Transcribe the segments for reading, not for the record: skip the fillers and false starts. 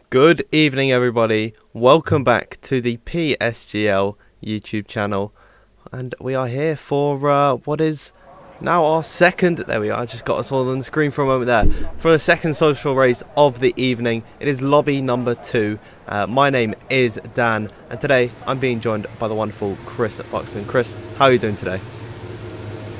Good evening, everybody. Welcome back to the PSGL YouTube channel. And we are here for what is now our second... There we are, I just got us all on the screen for a moment there. For the second social race of the evening. It is lobby number 2. My name is Dan. And today I'm being joined by the wonderful Chris at Buxton. Chris, how are you doing today?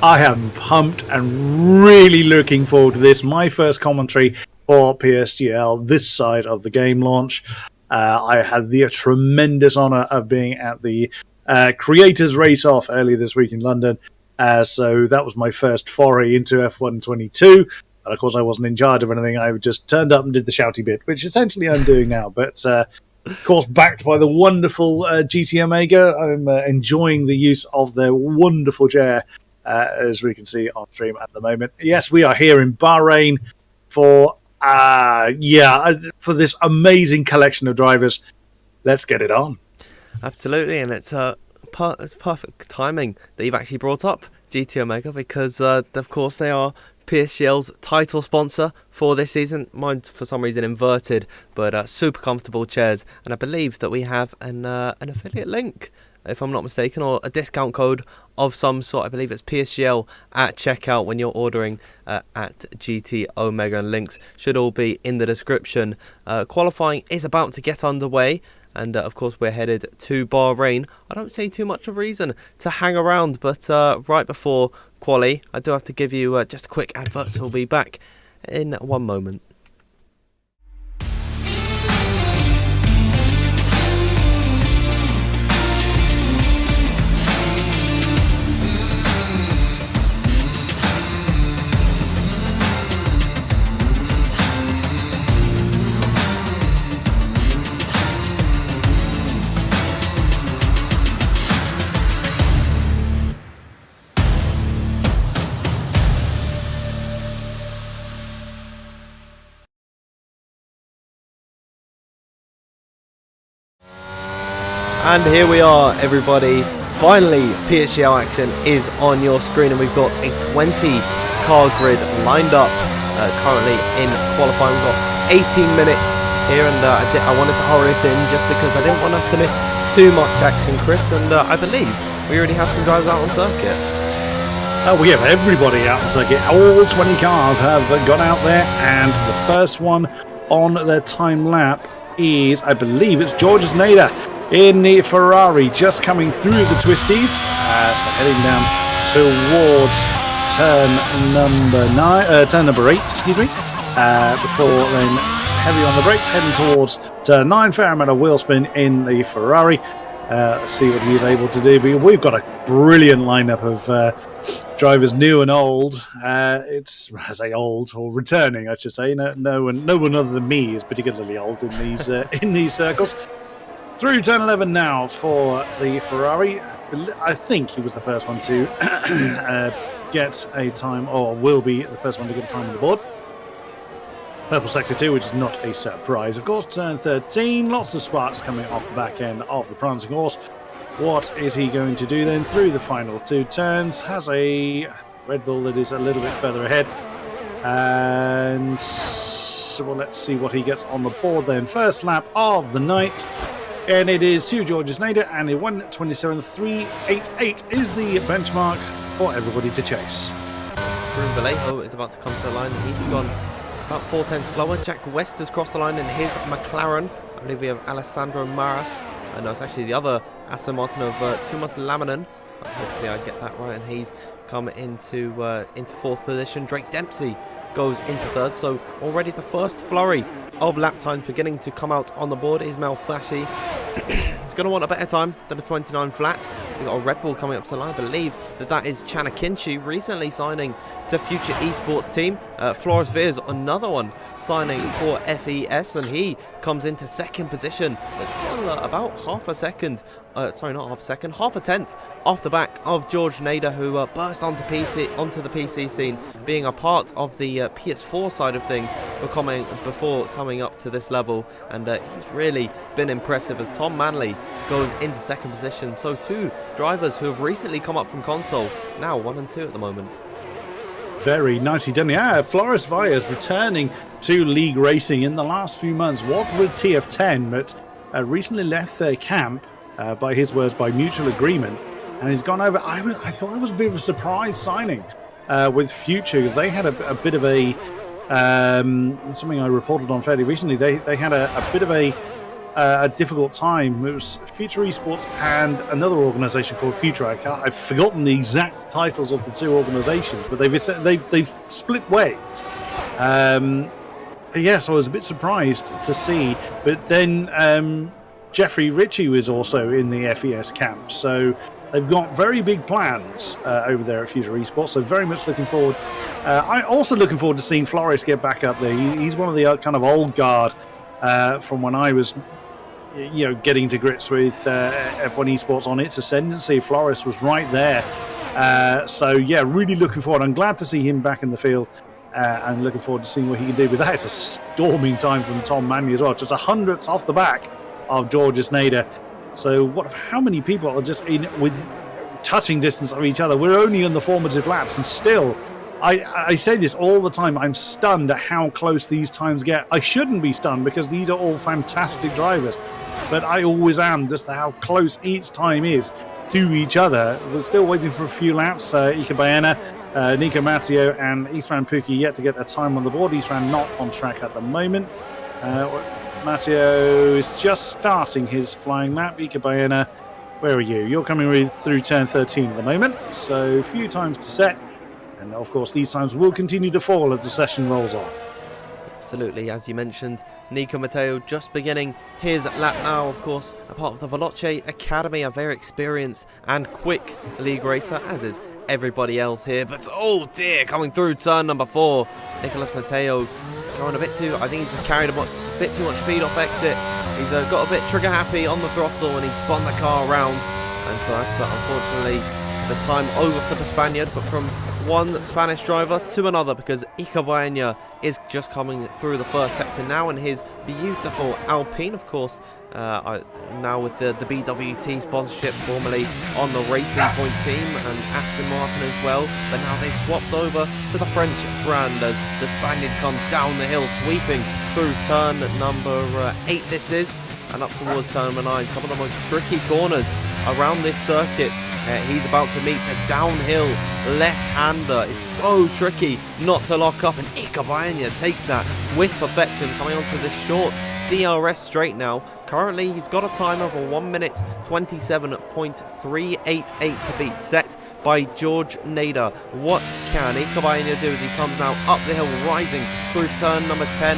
I am pumped and really looking forward to this. My first commentary for PSGL this side of the game launch. I had the tremendous honour of being at the Creators Race Off earlier this week in London. So that was my first foray into F1 22. And of course, I wasn't in charge of anything. I just turned up and did the shouty bit, which essentially I'm doing now. But of course, backed by the wonderful GT Omega, I'm enjoying the use of their wonderful chair, as we can see on stream at the moment. Yes, we are here in Bahrain for this amazing collection of drivers. Let's get it on. Absolutely, and it's perfect timing that you've actually brought up GT Omega because, of course, they are PSGL's title sponsor for this season. Mine, for some reason, inverted, but super comfortable chairs. And I believe that we have an affiliate link, if I'm not mistaken, or a discount code of some sort. I believe it's PSGL at checkout when you're ordering at GT Omega, and links should all be in the description. Qualifying is about to get underway, and of course we're headed to Bahrain. I don't see too much of a reason to hang around, but right before quali, I do have to give you just a quick advert, so we'll be back in one moment. And here we are, everybody. Finally, PSGL action is on your screen, and we've got a 20-car grid lined up currently in qualifying. We've got 18 minutes here, and I wanted to hurry us in just because I didn't want us to miss too much action, Chris. And I believe we already have some drivers out on circuit. We have everybody out on circuit. All 20 cars have gone out there, and the first one on their time lap is, I believe, it's George Nader in the Ferrari, just coming through the twisties, so heading down towards turn number 8, before then heavy on the brakes, heading towards turn 9, fair amount of wheel spin in the Ferrari. Let's see what he's able to do. But we've got a brilliant lineup of drivers, new and old. It's, I say old, or returning, I should say. No one other than me is particularly old in these circles. Through turn 11 now for the Ferrari. I think he was the first one to get a time, or will be the first one to get a time on the board. Purple Sector 2, which is not a surprise. Of course, turn 13, lots of sparks coming off the back end of the prancing horse. What is he going to do then through the final 2 turns? Has a Red Bull that is a little bit further ahead. And so, well, let's see what he gets on the board then. First lap of the night. And it is to George Nader, and a 1:27.388 is the benchmark for everybody to chase. Bruno Vallejo is about to come to the line. He's gone about 4 tenths slower. Jack West has crossed the line in his McLaren. I believe we have Alessandro Maras. No, it's actually the other Aston Martin of Thomas Laminen. Hopefully I get that right. And he's come into 4th position. Drake Dempsey goes into 3rd. So already the first flurry of lap times beginning to come out on the board. Ismail Flashy He's going to want a better time than a 29 flat. We've got a Red Bull coming up to the line. I believe that is Chana Kinchi, recently signing to Future Esports team. Flores Veers, another one, signing for FES, and he comes into 2nd position, but still about half a tenth off the back of George Nader, who burst onto the PC scene, being a part of the PS4 side of things before coming up to this level, and he's really been impressive as Tom Manley goes into 2nd position. So 2 drivers who have recently come up from console, now 1 and 2 at the moment. Very nicely done. Yeah, Flores Valles returning to league racing in the last few months. Was with TF10, but recently left their camp, by his words, by mutual agreement. And he's gone over. I thought that was a bit of a surprise signing with Future, because they had a bit of a something I reported on fairly recently. They had a bit of a difficult time. It was Future Esports and another organisation called Future. I've forgotten the exact titles of the two organisations, but they've split ways. Yes, I was a bit surprised to see, but then Jeffrey Ritchie was also in the FES camp, so they've got very big plans over there at Future Esports. So very much looking forward. I'm also looking forward to seeing Flores get back up there. He's one of the kind of old guard from when I was, getting to grips with F1 Esports on its ascendancy. Flores was right there. So yeah, really looking forward. I'm glad to see him back in the field. And looking forward to seeing what he can do. But that is a storming time from Tom Manley as well. Just 100ths off the back of Georges Nader. So how many people are just in with touching distance of each other? We're only in the formative laps, and still, I say this all the time, I'm stunned at how close these times get. I shouldn't be stunned because these are all fantastic drivers, but I always am just how close each time is to each other. We're still waiting for a few laps. Ika Baena, Nico Matteo and Isran Puki yet to get their time on the board. Isran not on track at the moment. Matteo is just starting his flying lap. Ika Baena, where are you? You're coming through turn 13 at the moment, so a few times to set. And of course, these times will continue to fall as the session rolls on. Absolutely, as you mentioned, Nico Matteo just beginning his lap now, of course, a part of the Veloce Academy, a very experienced and quick league racer, as is everybody else here. But oh dear, coming through turn number 4, Nicolas Matteo going a bit too, I think he's just carried a bit too much speed off exit. He's got a bit trigger happy on the throttle and he spun the car around. And so that's unfortunately the time over for the Spaniard, but from one Spanish driver to another, because Ika Baena is just coming through the first sector now in his beautiful Alpine, of course, now with the BWT sponsorship formerly on the Racing Point team, and Aston Martin as well, but now they've swapped over to the French brand as the Spaniard comes down the hill, sweeping through turn number 8 this is, and up towards turn number 9, some of the most tricky corners around this circuit. He's about to meet a downhill left-hander. It's so tricky not to lock up, and Ika Baena takes that with perfection, coming onto this short DRS straight now. Currently, he's got a time of 1 minute 27.388 to beat, set by Georges Nader. What can Ika Baena do as he comes now up the hill, rising through turn number 10,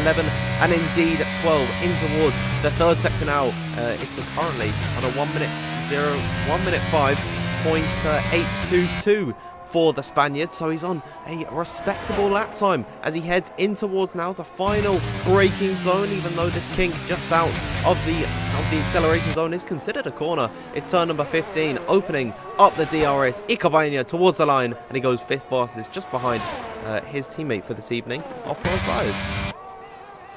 11, and indeed 12, in towards the third sector now. It's currently on a 1 minute 5.822 for the Spaniard, so he's on a respectable lap time as he heads in towards now the final braking zone, even though this kink just out of the acceleration zone is considered a corner. It's turn number 15, opening up the DRS. Ika Baena towards the line, and he goes 5th fastest, just behind his teammate for this evening, Flores Valles.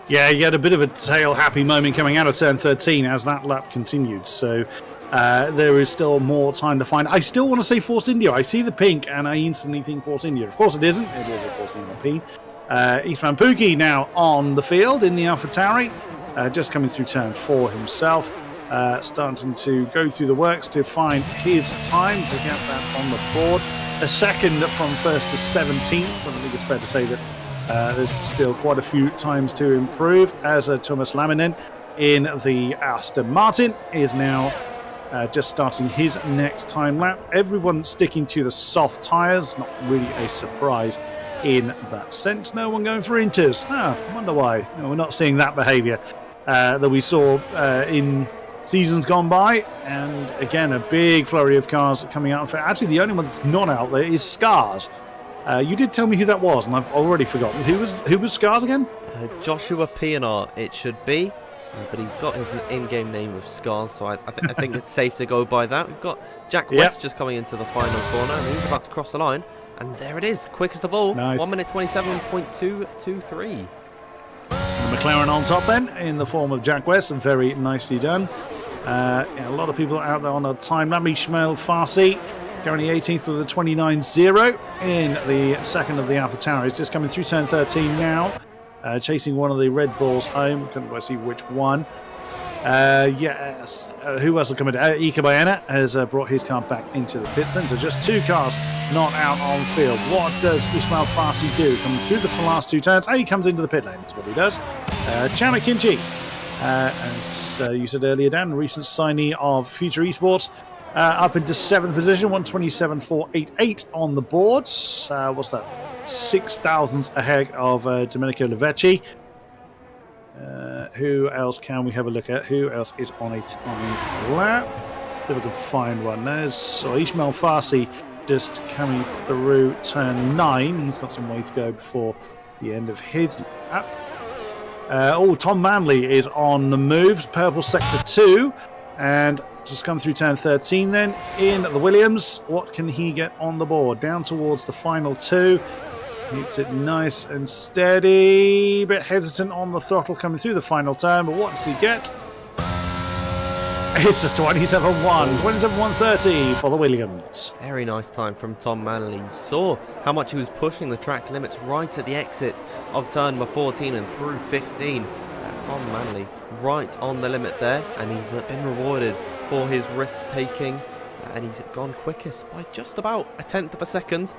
Yeah, you had a bit of a tail-happy moment coming out of turn 13 as that lap continued, so there is still more time to find. I still want to say Force India. I see the pink and I instantly think Force India. Of course it isn't. It is, of course, the Alpine. Isran Puki now on the field in the AlphaTauri, just coming through turn 4 himself, starting to go through the works to find his time to get that on the board. A second from 1st to 17th, but I think it's fair to say that there's still quite a few times to improve, as Thomas Laminen in the Aston Martin is now just starting his next time lap. Everyone sticking to the soft tyres, not really a surprise in that sense. No one going for inters. I wonder why. We're not seeing that behaviour that we saw in seasons gone by. And again, a big flurry of cars coming out. Actually, the only one that's not out there is Scars. You did tell me who that was, and I've already forgotten. Who was Scars again? Joshua Pienaar, it should be. But he's got his in-game name of Scars, so I think it's safe to go by that. We've got Jack West just coming into the final corner, and he's about to cross the line. And there it is, quickest of all, nice. 1 minute 27.223. McLaren on top then, in the form of Jack West, and very nicely done. A lot of people out there on a time. Nami Shmail Farsi Currently 18th with a 29.0 in the second of the Alpha He's just coming through turn 13 now. Chasing one of the Red Bulls home. Couldn't quite see which one. Yes. Who else will come in? Ika Baena has brought his car back into the pits then. So just 2 cars not out on field. What does Ismail Farsi do? Coming through the last 2 turns. He comes into the pit lane. That's what he does. Chana Kinchi, as you said earlier, Dan, recent signee of Future Esports, up into 7th position, 127.488 on the boards. What's that? 6 thousandths ahead of Domenico Livecchi. Who else can we have a look at? Who else is on a time lap? See if I can find one. There's Ismail Farsi just coming through turn 9. He's got some way to go before the end of his lap. Tom Manley is on the moves. Purple sector 2. And just come through turn 13 then. In the Williams. What can he get on the board? Down towards the final 2. Keeps it nice and steady. Bit hesitant on the throttle coming through the final turn, but what does he get? It's a 27.1, 27.130 for the Williams. Very nice time from Tom Manley. You saw how much he was pushing the track limits right at the exit of turn number 14 and through 15. Tom Manley right on the limit there, and he's been rewarded for his risk-taking, and he's gone quickest by just about 1/10 of a second.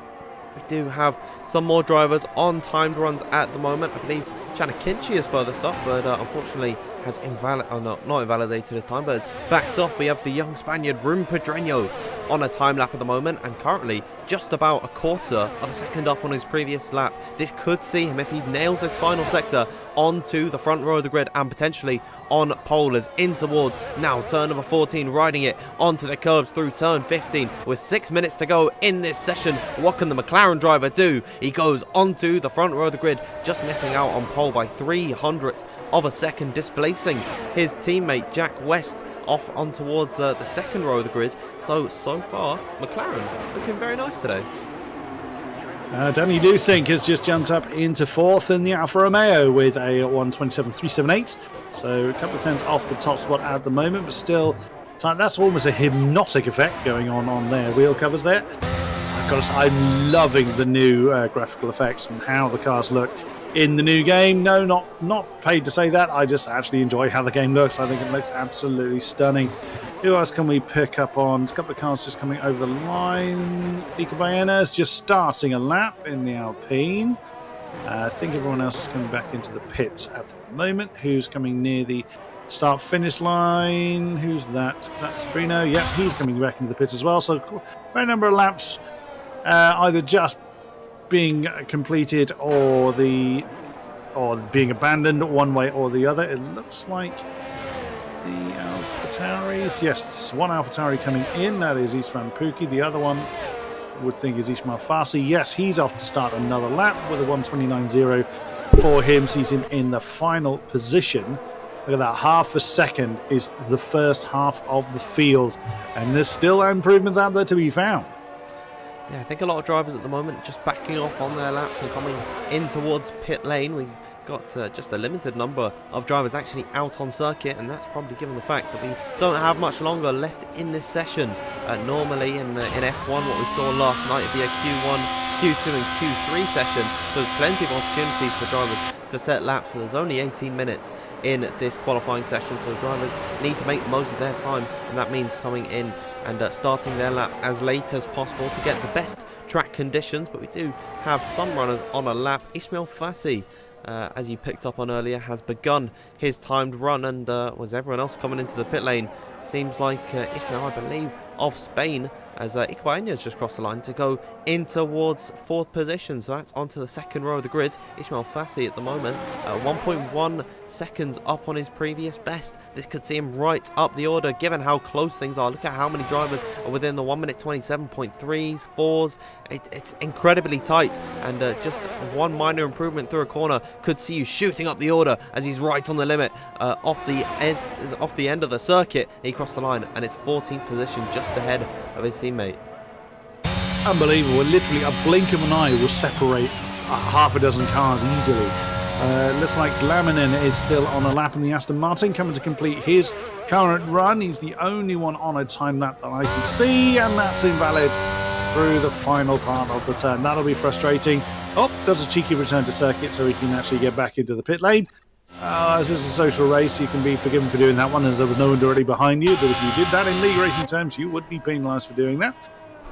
We do have some more drivers on timed runs at the moment. I believe Chana Kinchi is furthest up, but unfortunately has not invalidated his time, but has backed off. We have the young Spaniard Rune Pedreño on a time lap at the moment, and currently just about 1/4 of a second up on his previous lap. This could see him, if he nails this final sector, onto the front row of the grid and potentially on pole as in towards now turn number 14, riding it onto the curbs through turn 15 with 6 minutes to go in this session. What can the McLaren driver do? He goes onto the front row of the grid, just missing out on pole by 300ths of a second, displacing his teammate Jack West off on towards the second row of the grid. So far McLaren looking very nice today. Danny Dusink has just jumped up into 4th in the Alfa Romeo with a 127.378. So a couple of tenths off the top spot at the moment, but still, that's almost a hypnotic effect going on their wheel covers there. I've got to say, I'm loving the new graphical effects and how the cars look in the new game. No, not paid to say that. I just actually enjoy how the game looks. I think it looks absolutely stunning. Who else can we pick up on? There's a couple of cars just coming over the line. Ika Baena is just starting a lap in the Alpine. I think everyone else is coming back into the pits at the moment. Who's coming near the start-finish line? Who's that? Is that Sabrino? Yep, he's coming back into the pits as well. So fair number of laps either just being completed or being abandoned one way or the other. It looks like the AlphaTauris. Yes, one AlphaTauri coming in. That is Istvan Pukki. The other one would think is Ismail Farsi. Yes, he's off to start another lap with a 129.0 for him. Sees him in the final position. Look at that, half a second is the first half of the field, and there's still improvements out there to be found. Yeah, I think a lot of drivers at the moment just backing off on their laps and coming in towards pit lane. We've got just a limited number of drivers actually out on circuit, and that's probably given the fact that we don't have much longer left in this session. Normally in F1, what we saw last night would be a Q1, Q2 and Q3 session, so there's plenty of opportunities for drivers to set laps, but there's only 18 minutes in this qualifying session, so drivers need to make most of their time, and that means coming in and starting their lap as late as possible to get the best track conditions. But we do have some runners on a lap. Ismail Farsi, as you picked up on earlier, has begun his timed run, and was everyone else coming into the pit lane? Seems like Ismail, I believe, of Spain, as Ika Baena has just crossed the line to go in towards 4th position. So that's onto the second row of the grid. Ismail Farsi at the moment 1.1 seconds up on his previous best. This could see him right up the order given how close things are. Look at how many drivers are within the 1 minute 27.3s, 4s. It's incredibly tight, and just one minor improvement through a corner could see you shooting up the order as he's right on the limit off the end of the circuit. He crossed the line, and it's 14th position, just ahead of his teammate. Unbelievable. Literally a blink of an eye will separate half a dozen cars easily. Looks like Laminin is still on a lap in the Aston Martin, coming to complete his current run. He's the only one on a time lap that I can see, and that's invalid through the final part of the turn. That'll be frustrating. Oh, does a cheeky return to circuit so he can actually get back into the pit lane. This is a social race. You can be forgiven for doing that one as there was no one directly behind you, but if you did that in league racing terms, you would be penalised for doing that.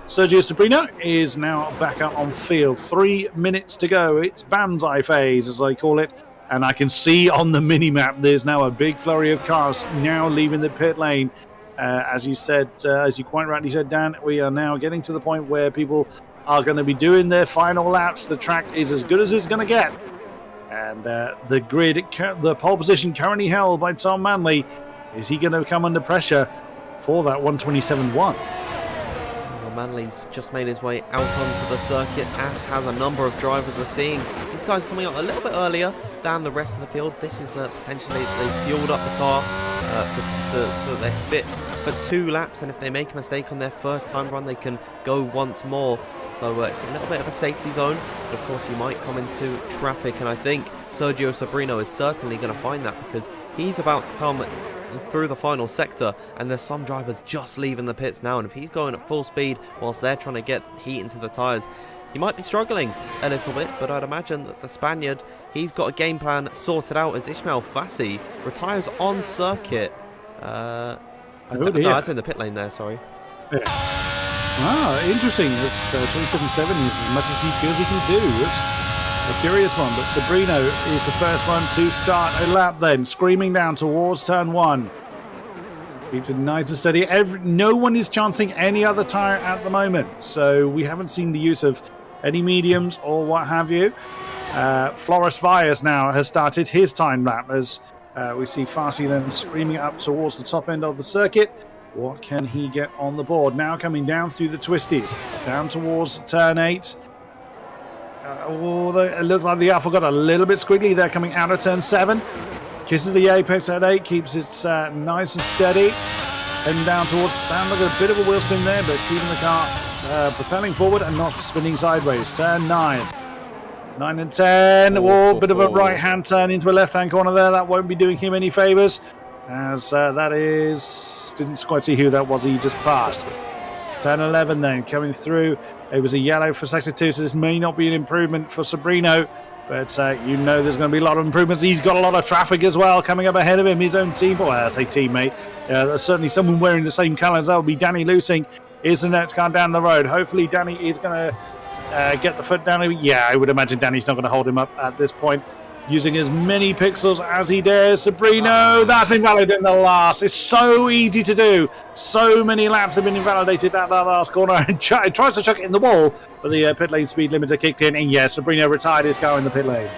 Sergio Sabrino is now back out on field. 3 minutes to go. It's Banzai phase, as I call it. And I can see on the mini-map there's now a big flurry of cars now leaving the pit lane. As you said, as you quite rightly said, Dan, we are now getting to the point where people are going to be doing their final laps. The track is as good as it's going to get. And the grid, the pole position currently held by Tom Manley. Is he going to come under pressure for that 127.1? Manley's just made his way out onto the circuit, as has a number of drivers. We're seeing these guys coming out a little bit earlier than the rest of the field. This is potentially, they fueled up the car so they're fit for 2 laps, and if they make a mistake on their first time run, they can go once more. So it's a little bit of a safety zone, but of course you might come into traffic, and I think Sergio Sabrino is certainly going to find that, because he's about to come through the final sector, and there's some drivers just leaving the pits now, and if he's going at full speed whilst they're trying to get heat into the tyres, he might be struggling a little bit. But I'd imagine that the Spaniard, he's got a game plan sorted out as Ismail Fassi retires on circuit. No, that's in the pit lane there, sorry. Yeah. Interesting. This 27.7 is as much as he feels he can do. It's a curious one, but Sabrino is the first one to start a lap then, screaming down towards turn 1. Keeps it nice and steady. No one is chancing any other tyre at the moment, so we haven't seen the use of any mediums or what have you. Floris Vyas now has started his time lap as we see Farsi then screaming up towards the top end of the circuit. What can he get on the board? Now coming down through the twisties, down towards turn 8. It looks like the Alpha got a little bit squiggly there coming out of turn 7. Kisses the apex at 8, keeps it nice and steady. Heading down towards Sam. Look at a bit of a wheel spin there, but keeping the car propelling forward and not spinning sideways. Turn 9. 9 and 10. Bit of a right-hand turn into a left-hand corner there. That won't be doing him any favours, as that is... Didn't quite see who that was. He just passed. Turn 11 then, coming through. It was a yellow for sector 2, so this may not be an improvement for Sabrino. But you know there's going to be a lot of improvements. He's got a lot of traffic as well coming up ahead of him. His own team, well, I say teammate. There's certainly someone wearing the same colours. That will be Danny Lusing. Is the next car down the road. Hopefully Danny is going to get the foot down. Yeah, I would imagine Danny's not going to hold him up at this point. Using as many pixels as he dares. Sabrino, that's invalid in the last. It's so easy to do. So many laps have been invalidated at that last corner. And tries to chuck it in the wall, but the pit lane speed limiter kicked in. And yeah, Sabrino retired his car in the pit lane.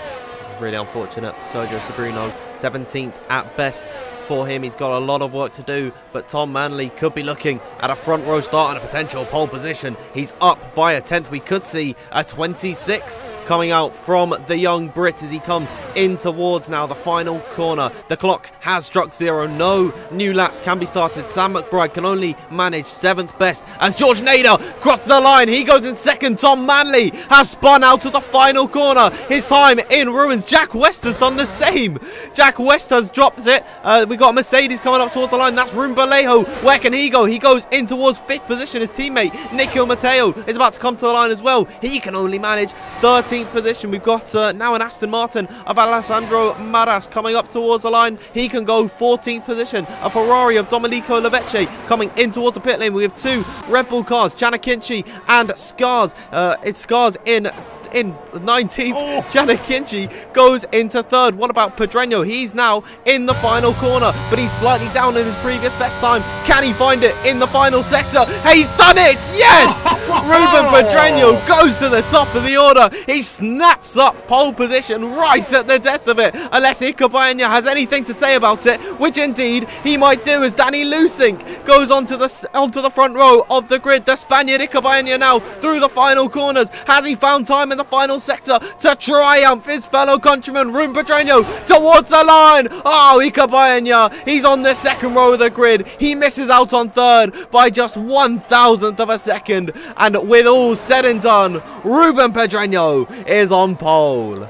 Really unfortunate for Sergio Sabrino. 17th at best for him. He's got a lot of work to do, but Tom Manley could be looking at a front row start and a potential pole position. He's up by a 10th. We could see a 26 coming out from the young Brit as he comes in towards now the final corner. The clock has struck 0. No new laps can be started. Sam McBride can only manage 7th best as George Nader crosses the line. He goes in second. Tom Manley has spun out of the final corner. His time in ruins. Jack West has done the same. Jack West has dropped it. We got Mercedes coming up towards the line. That's Rumbalejo. Where can he go? He goes in towards 5th position. His teammate Nikhil Mateo is about to come to the line as well. He can only manage 13th position. We've got now an Aston Martin of Alessandro Maras coming up towards the line. He can go 14th position. A Ferrari of Domenico Lavecce coming in towards the pit lane. We have 2 Red Bull cars, Giannicinci and Scars. It's Scars in 19th. Giannicinci goes into 3rd. What about Pedreño? He's now in the final corner, but he's slightly down in his previous best time. Can he find it in the final sector? He's done it! Yes! Ruben Pedreño goes to the top of the order. He snaps up pole position right at the death of it, unless Ikabaña has anything to say about it, which indeed he might do, as Danny Lusink goes onto the front row of the grid. The Spaniard Ikabaña now through the final corners. Has he found time in the final sector to triumph his fellow countryman Ruben Pedreño towards the line? Oh, Ikabaña, he's on the second row of the grid. He misses out on 3rd by just 1,000th of a second, and with all said and done, Ruben Pedreño is on pole.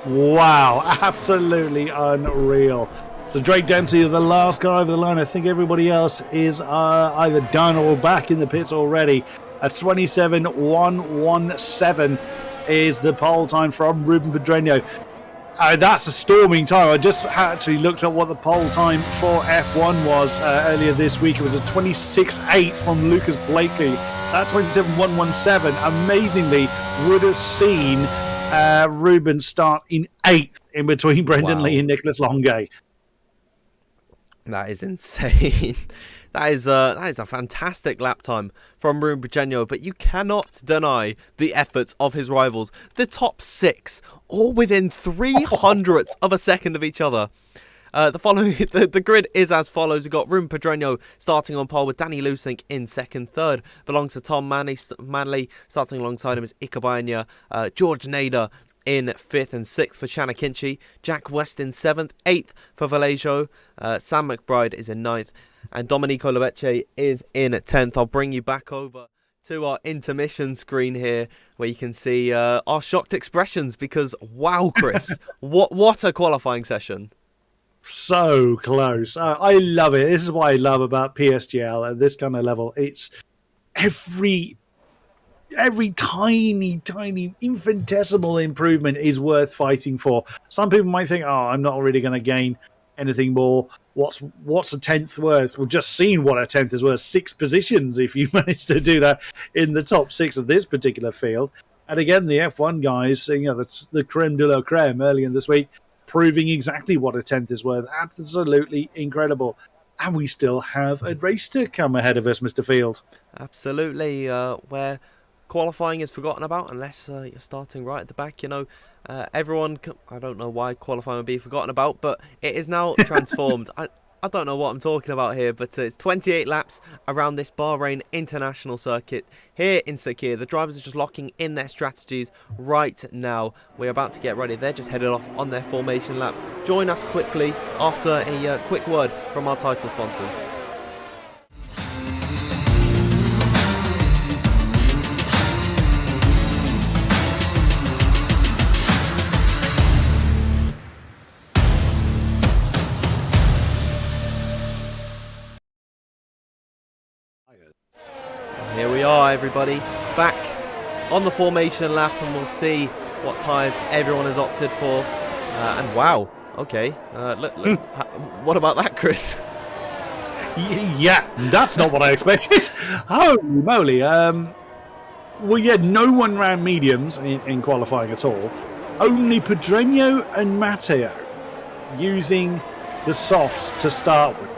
Wow, absolutely unreal. So Drake Dempsey, the last guy over the line. I think everybody else is either done or back in the pits already. At 27.117 is the pole time from Ruben Pedreño. That's a storming time. I just actually looked at what the pole time for F1 was earlier this week. It was a 26.8 from Lucas Blakely. That 27.117 amazingly would have seen Ruben start in 8th in between Brendan Lee and Nicholas Longay. That is insane. That is a fantastic lap time from Ruben Pedreño, but you cannot deny the efforts of his rivals. The top 6, all within 300ths of a second of each other. The grid is as follows. We've got Ruben Pedreño starting on pole with Danny Lusink in second. Third belongs to Tom Manley. Starting alongside him is Ikabaina. George Nader in 5th and 6th for Shanna Kinchi. Jack West in 7th. 8th for Vallejo. Sam McBride is in 9th. And Domenico Lebeche is in 10th. I'll bring you back over to our intermission screen here, where you can see our shocked expressions, because wow, Chris, what a qualifying session. So close. I love it. This is what I love about PSGL at this kind of level. It's every tiny infinitesimal improvement is worth fighting for. Some people might think, oh, I'm not really going to gain anything more. What's a 10th worth? We've just seen what a 10th is worth. 6 positions if you manage to do that in the top 6 of this particular field. And again, the F1 guys, that's the creme de la creme early in this week, proving exactly what a 10th is worth. Absolutely incredible. And we still have a race to come ahead of us, Mr. Field. Absolutely, where qualifying is forgotten about unless you're starting right at the back. Everyone, I don't know why qualifying would be forgotten about, but it is now transformed. I don't know what I'm talking about here, but it's 28 laps around this Bahrain international circuit here in Sakhir. The drivers are just locking in their strategies right now. We're about to get ready. They're just headed off on their formation lap. Join us quickly after a quick word from our title sponsors. Here we are, everybody, back on the formation lap, and we'll see what tyres everyone has opted for. And wow, okay, look, what about that, Chris? Yeah, that's not what I expected. Holy moly. Well, yeah, no one ran mediums in qualifying at all. Only Pedreño and Matteo using the softs to start with.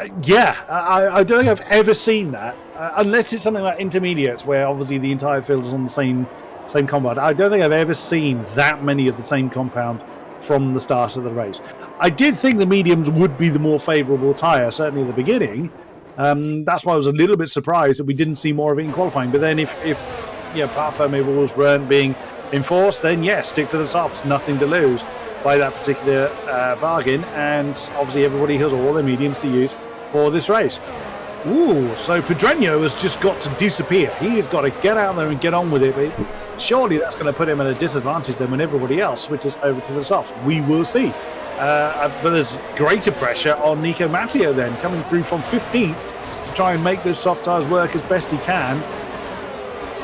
I don't think I've ever seen that, unless it's something like intermediates, where obviously the entire field is on the same compound. I don't think I've ever seen that many of the same compound from the start of the race. I did think the mediums would be the more favourable tyre, certainly at the beginning. That's why I was a little bit surprised that we didn't see more of it in qualifying. But then if parc-fermé rules weren't being enforced, then stick to the softs, nothing to lose by that particular bargain. And obviously everybody has all their mediums to use for this race. Ooh, so Pedreño has just got to disappear. He has got to get out there and get on with it. But surely that's going to put him at a disadvantage then when everybody else switches over to the softs. We will see. But there's greater pressure on Nico Matteo then, coming through from 15th to try and make those soft tyres work as best he can.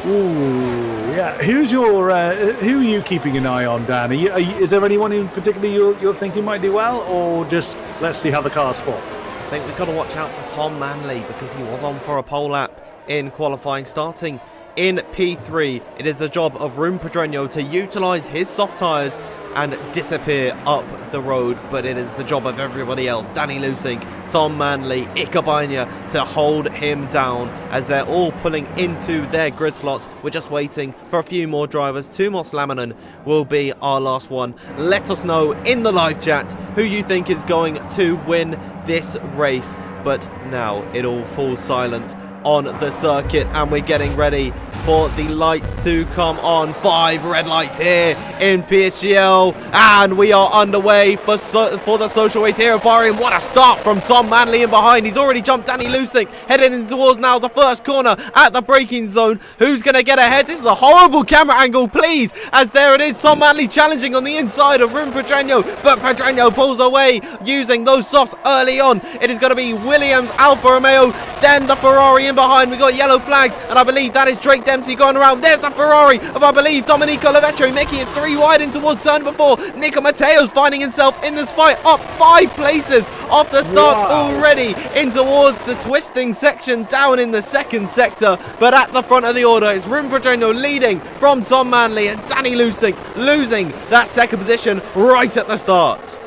Ooh, yeah. Who are you keeping an eye on, Dan? Is there anyone in particular you're thinking might do well, or just let's see how the cars fall? I think we've got to watch out for Tom Manley, because he was on for a pole lap in qualifying, starting in P3. It is the job of Ruben Pedreño to utilise his soft tyres and disappear up the road, but it is the job of everybody else, Danny Lusink, Tom Manley, Ikabaina, to hold him down as they're all pulling into their grid slots. We're just waiting for a few more drivers. Tumos Lamanen will be our last one. Let us know in the live chat who you think is going to win this race. But now it all falls silent on the circuit, and we're getting ready for the lights to come on. 5 red lights here in PSGL, and we are underway for the social race here at Bahrain. What a start from Tom Manley in behind. He's already jumped Danny Lusink, heading in towards now the first corner at the braking zone. Who's going to get ahead? This is a horrible camera angle, please, as there it is. Tom Manley challenging on the inside of Pedreño, but Pedreño pulls away using those softs early on. It is going to be Williams, Alfa Romeo, then the Ferrari in behind. We got yellow flags, and I believe that is Drake Dempsey going around. There's the Ferrari of, I believe, Domenico Lavecchio, making it 3 wide in towards turn before. Nico Matteo's finding himself in this fight, up 5 places off the start already in towards the twisting section down in the second sector. But at the front of the order, it's Pedreño leading from Tom Manley, and Danny Lusink losing that second position right at the start.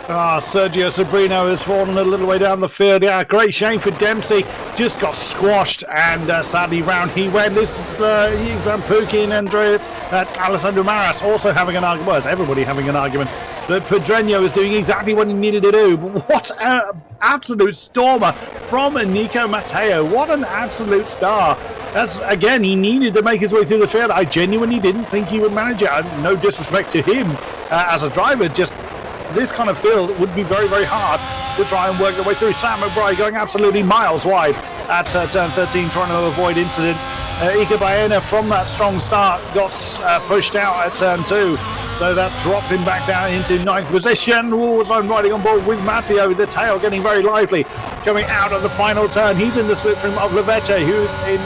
Sergio Sobrino has fallen a little way down the field. Yeah, great shame for Dempsey. Just got squashed, and sadly round he went. This is Van Pookie and Andreas, Alessandro Maras also having an argument. Well, it's everybody having an argument. But Pedreño is doing exactly what he needed to do. But what an absolute stormer from Nico Matteo. What an absolute star. As again, he needed to make his way through the field. I genuinely didn't think he would manage it. No disrespect to him as a driver, just this kind of field would be very, very hard to try and work their way through. Sam McBride going absolutely miles wide at turn 13, trying to avoid incident. Ika Baena from that strong start got pushed out at turn 2, so that dropped him back down into 9th position. I'm riding on board with Matteo, the tail getting very lively. Coming out of the final turn, he's in the slipstream of Lavecchio, who's in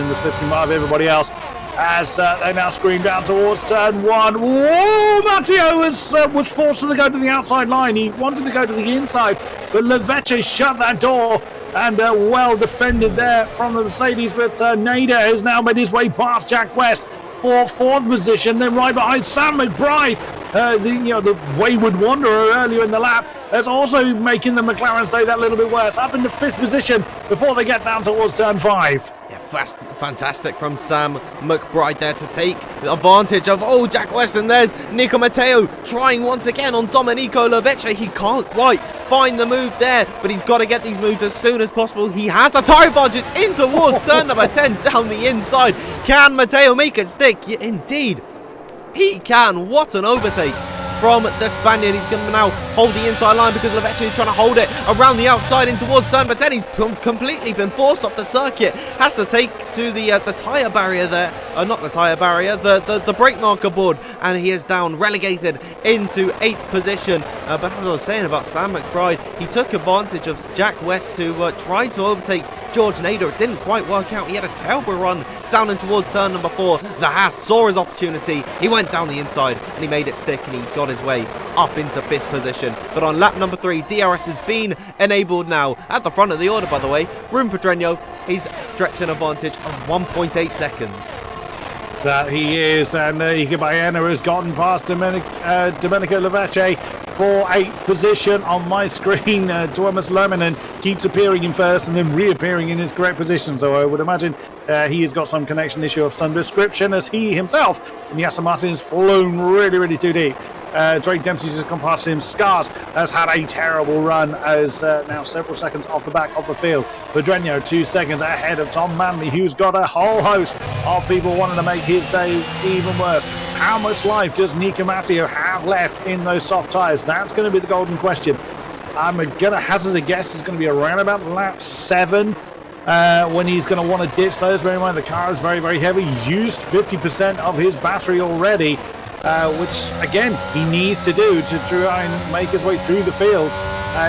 the slipstream of everybody else. As they now scream down towards turn 1. Whoa! Matteo was forced to go to the outside line. He wanted to go to the inside, but Lavecchio shut that door, and well defended there from the Mercedes. But Nader has now made his way past Jack West for 4th position, then right behind Sam McBride, the wayward wanderer earlier in the lap. That's also making the McLaren stay that little bit worse. Up in the 5th position before they get down towards turn 5. Yeah, fantastic from Sam McBride there to take advantage of Jack West, and there's Nico Matteo trying once again on Domenico Lavecchio. He can't quite find the move there, but he's got to get these moves as soon as possible. He has a tire advantage in towards turn number 10 down the inside. Can Matteo make it stick? Yeah, indeed, he can. What an overtake from the Spaniard. He's going to now hold the inside line because Lavecchio is trying to hold it around the outside in towards turn, but then he's completely been forced off the circuit. Has to take to the tyre barrier there. Not the tyre barrier, the brake marker board, and he is down, relegated into 8th position. But as I was saying about Sam McBride, he took advantage of Jack West to try to overtake George Nader. It didn't quite work out. He had a terrible run down in towards turn number 4. The Haas saw his opportunity. He went down the inside and he made it stick, and he got his way up into 5th position. But on lap number 3, DRS has been enabled now. At the front of the order, by the way, Pedreño, he's stretched an advantage of 1.8 seconds. That he is, and Ika Baena has gotten past Domenico Lavecchio for 8th position on my screen. Tuomas Lerminen keeps appearing in first and then reappearing in his correct position, so I would imagine he has got some connection issue of some description, as he himself in the Aston Martin has flown really, really too deep. Drake Dempsey's just gone past him. Scars has had a terrible run, as now several seconds off the back of the field. Pedreño 2 seconds ahead of Tom Manley, who's got a whole host of people wanting to make his day even worse. How much life does Nico Matteo have left in those soft tyres? That's going to be the golden question. I'm going to hazard a guess it's going to be around about lap 7 when he's going to want to ditch those. Bear in mind the car is very, very heavy. He's used 50% of his battery already, which again he needs to do to try and make his way through the field.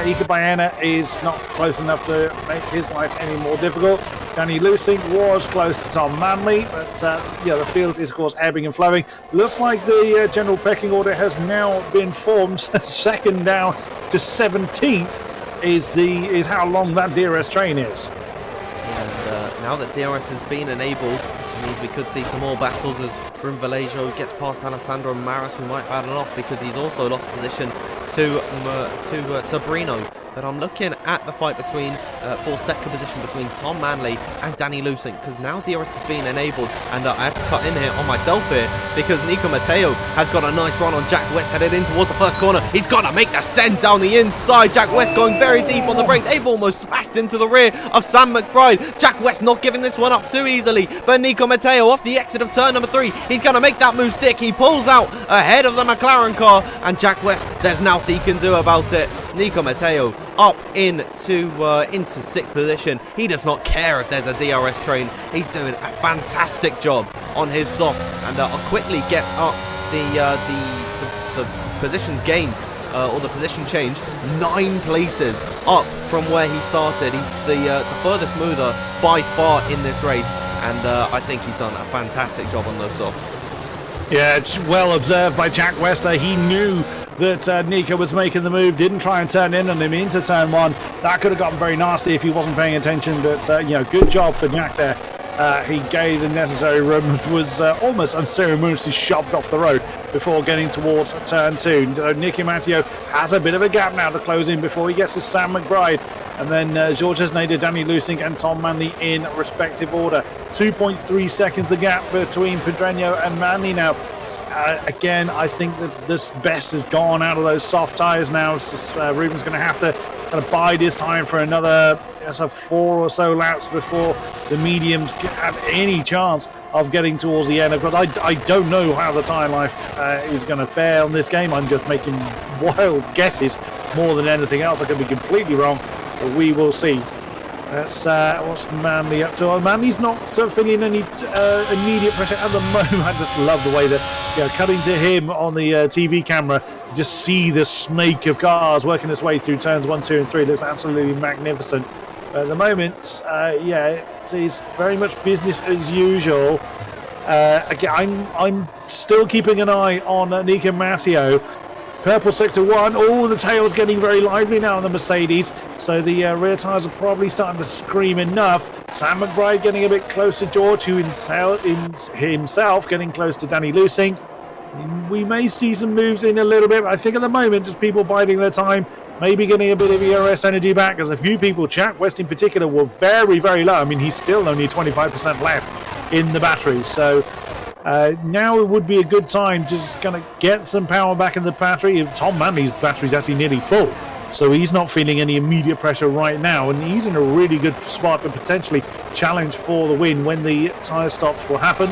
Ika Baena is not close enough to make his life any more difficult. Danny Lusink was close to Tom Manley, but the field is of course ebbing and flowing. Looks like the general pecking order has now been formed. Second down to 17th is how long that DRS train is. And now that DRS has been enabled, it means we could see some more battles as Vallejo gets past Alessandro Maras, who might battle off because he's also lost position to Sobrino but I'm looking at the fight between for second position between Tom Manley and Danny Lusink, because now DRS has been enabled, and I have to cut in here on myself here because Nico Matteo has got a nice run on Jack West headed in towards the first corner. He's got to make the send down the inside. Jack West going very deep on the brake. They've almost smashed into the rear of Sam McBride. Jack West not giving this one up too easily, but Nico Matteo off the exit of turn number 3. He's going to make that move stick. He pulls out ahead of the McLaren car, and Jack West, there's naught he can do about it. Nico Matteo up into 6th position. He does not care if there's a DRS train. He's doing a fantastic job on his soft, and I'll quickly get up the positions gained or the position change. 9 places up from where he started. He's the furthest mover by far in this race, and I think he's done a fantastic job on those softs. Yeah, it's well observed by Jack West there. He knew that Nico was making the move, didn't try and turn in on him into turn 1. That could have gotten very nasty if he wasn't paying attention, but good job for Jack there. He gave the necessary room, was almost unceremoniously shoved off the road before getting towards turn 2. Nico Matteo has a bit of a gap now to close in before he gets to Sam McBride, and then George Esneda, Danny Lusink and Tom Manley in respective order. 2.3 seconds the gap between Pedreño and Manley now. Again, I think that this best has gone out of those soft tyres now. Ruben's going to have to kind of bide his time for another 4 or so laps before the mediums have any chance of getting towards the end. Of course, I don't know how the tyre life is going to fare on this game. I'm just making wild guesses more than anything else. I could be completely wrong, but we will see. That's what's Manley up to. Oh, Manley's not feeling any immediate pressure at the moment. I just love the way that, cutting to him on the TV camera, you just see the snake of cars working its way through turns 1, 2 and 3. It looks absolutely magnificent. At the moment, it is very much business as usual. Again, I'm still keeping an eye on Nico Matteo. Purple sector 1, the tail's getting very lively now on the Mercedes, so the rear tyres are probably starting to scream enough. Sam McBride getting a bit close to George, who himself getting close to Danny Lusink. We may see some moves in a little bit, but I think at the moment just people biding their time, maybe getting a bit of ERS energy back, as a few people, Jack West in particular, were very, very low. I mean, he's still only 25% left in the battery, so now it would be a good time to just kind of get some power back in the battery. Tom Manley's battery is actually nearly full, so he's not feeling any immediate pressure right now, and he's in a really good spot to potentially challenge for the win when the tyre stops will happen.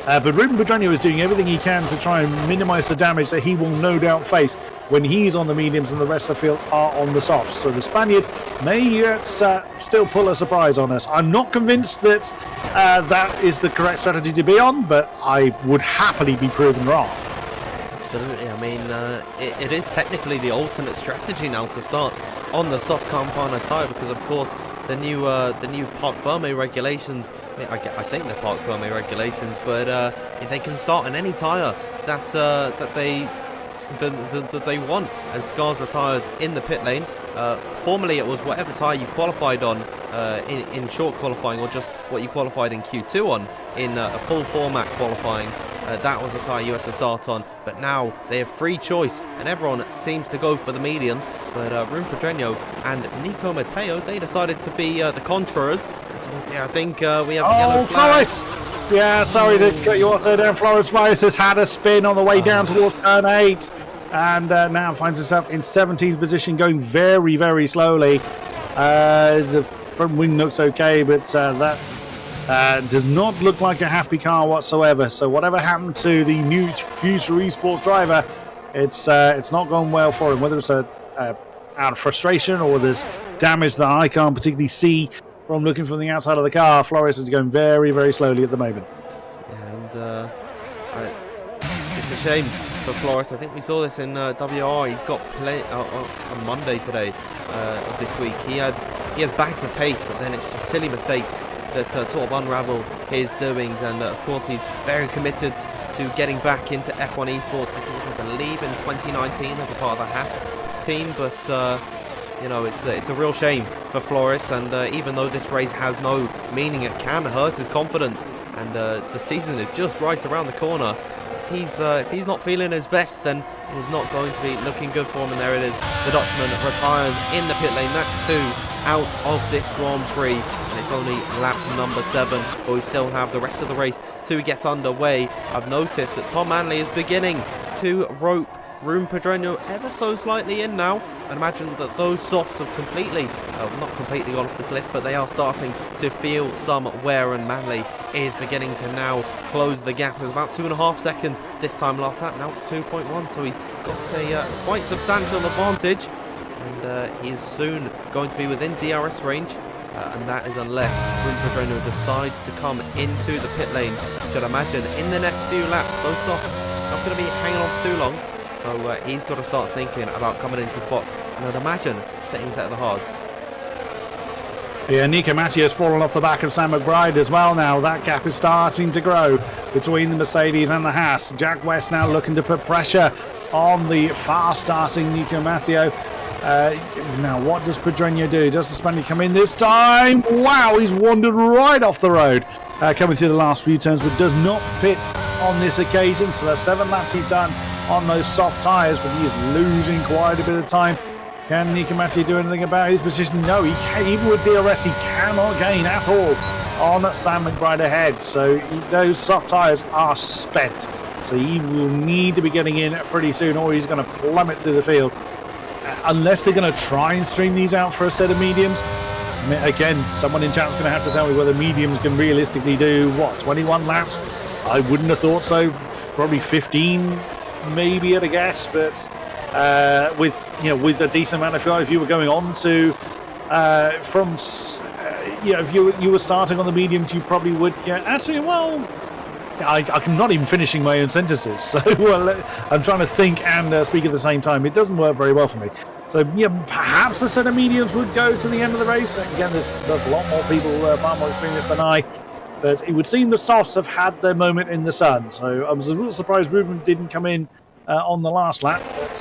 But Ruben Pedreño is doing everything he can to try and minimise the damage that he will no doubt face when he's on the mediums and the rest of the field are on the softs. So the Spaniard may still pull a surprise on us. I'm not convinced that that is the correct strategy to be on, but I would happily be proven wrong. Absolutely. I mean, it is technically the alternate strategy now to start on the soft Campana tyre, because of course the new Parc Fermé regulations. I think they're Parc Fermé regulations, but they can start on any tyre that they want, as Scars retires in the pit lane. Formerly it was whatever tyre you qualified on in short qualifying, or just what you qualified in Q2 on in a full format qualifying. That was the tyre you had to start on, but now they have free choice and everyone seems to go for the mediums. But Ruben Pedreño and Nico Matteo, they decided to be the contras. So I think we have yellow flag. Flores! Yeah, sorry to cut you off there. Flores has had a spin on the way down towards turn 8, and now finds himself in 17th position, going very, very slowly. The front wing looks okay, but that does not look like a happy car whatsoever. So whatever happened to the new future esports driver, it's not gone well for him. Whether it's out of frustration or there's damage that I can't particularly see from looking from the outside of the car, Flores is going very, very slowly at the moment. Yeah, and it's a shame for Flores. I think we saw this in WR. He's got on Monday today of this week. He has bags of pace, but then it's just silly mistakes that sort of unravel his doings. And of course, he's very committed to getting back into F1 esports. I believe in 2019 as a part of the Haas team, but it's a real shame for Flores, and even though this race has no meaning, it can hurt his confidence, and the season is just right around the corner if he's not feeling his best, then it's not going to be looking good for him. And there it is, the Dutchman retires in the pit lane. That's 2 out of this Grand Prix, and it's only lap number 7, but we still have the rest of the race to get underway. I've noticed that Tom Manley is beginning to rope Ruben Pedreño ever so slightly in now. I imagine that those softs have completely, not completely gone off the cliff, but they are starting to feel some wear, and Manley is beginning to now close the gap with about 2.5 seconds this time last lap, now to 2.1, so he's got a quite substantial advantage, and he is soon going to be within DRS range, and that is unless Ruben Pedreño decides to come into the pit lane, which I'd imagine in the next few laps, those softs not going to be hanging on too long. So he's got to start thinking about coming into the box, and I'd imagine that he's at the hards. Yeah, Nico Matti has fallen off the back of Sam McBride as well now. That gap is starting to grow between the Mercedes and the Haas. Jack West now looking to put pressure on the fast-starting Nico Matteo. Now, what does Pedreño do? Does the Spaniard come in this time? Wow, he's wandered right off the road. Coming through the last few turns, but does not pit on this occasion. So there's 7 laps he's done on those soft tyres, but he's losing quite a bit of time. Can Nico Matti do anything about his position? No, he can't. Even with DRS, he cannot gain at all on Sam McBride ahead. So those soft tyres are spent. So he will need to be getting in pretty soon, or he's going to plummet through the field. Unless they're going to try and stream these out for a set of mediums. Again, someone in chat's going to have to tell me whether mediums can realistically do, 21 laps? I wouldn't have thought so. Probably 15, maybe at a guess. But with a decent amount of fuel, if you were going on to if you were starting on the mediums, you probably would. Yeah, actually, well, I'm not even finishing my own sentences, so I'm trying to think and speak at the same time. It doesn't work very well for me. So, yeah, perhaps a set of mediums would go to the end of the race. Again, there's a lot more people far more experienced than I. But it would seem the softs have had their moment in the sun. So I was a little surprised Ruben didn't come in on the last lap. But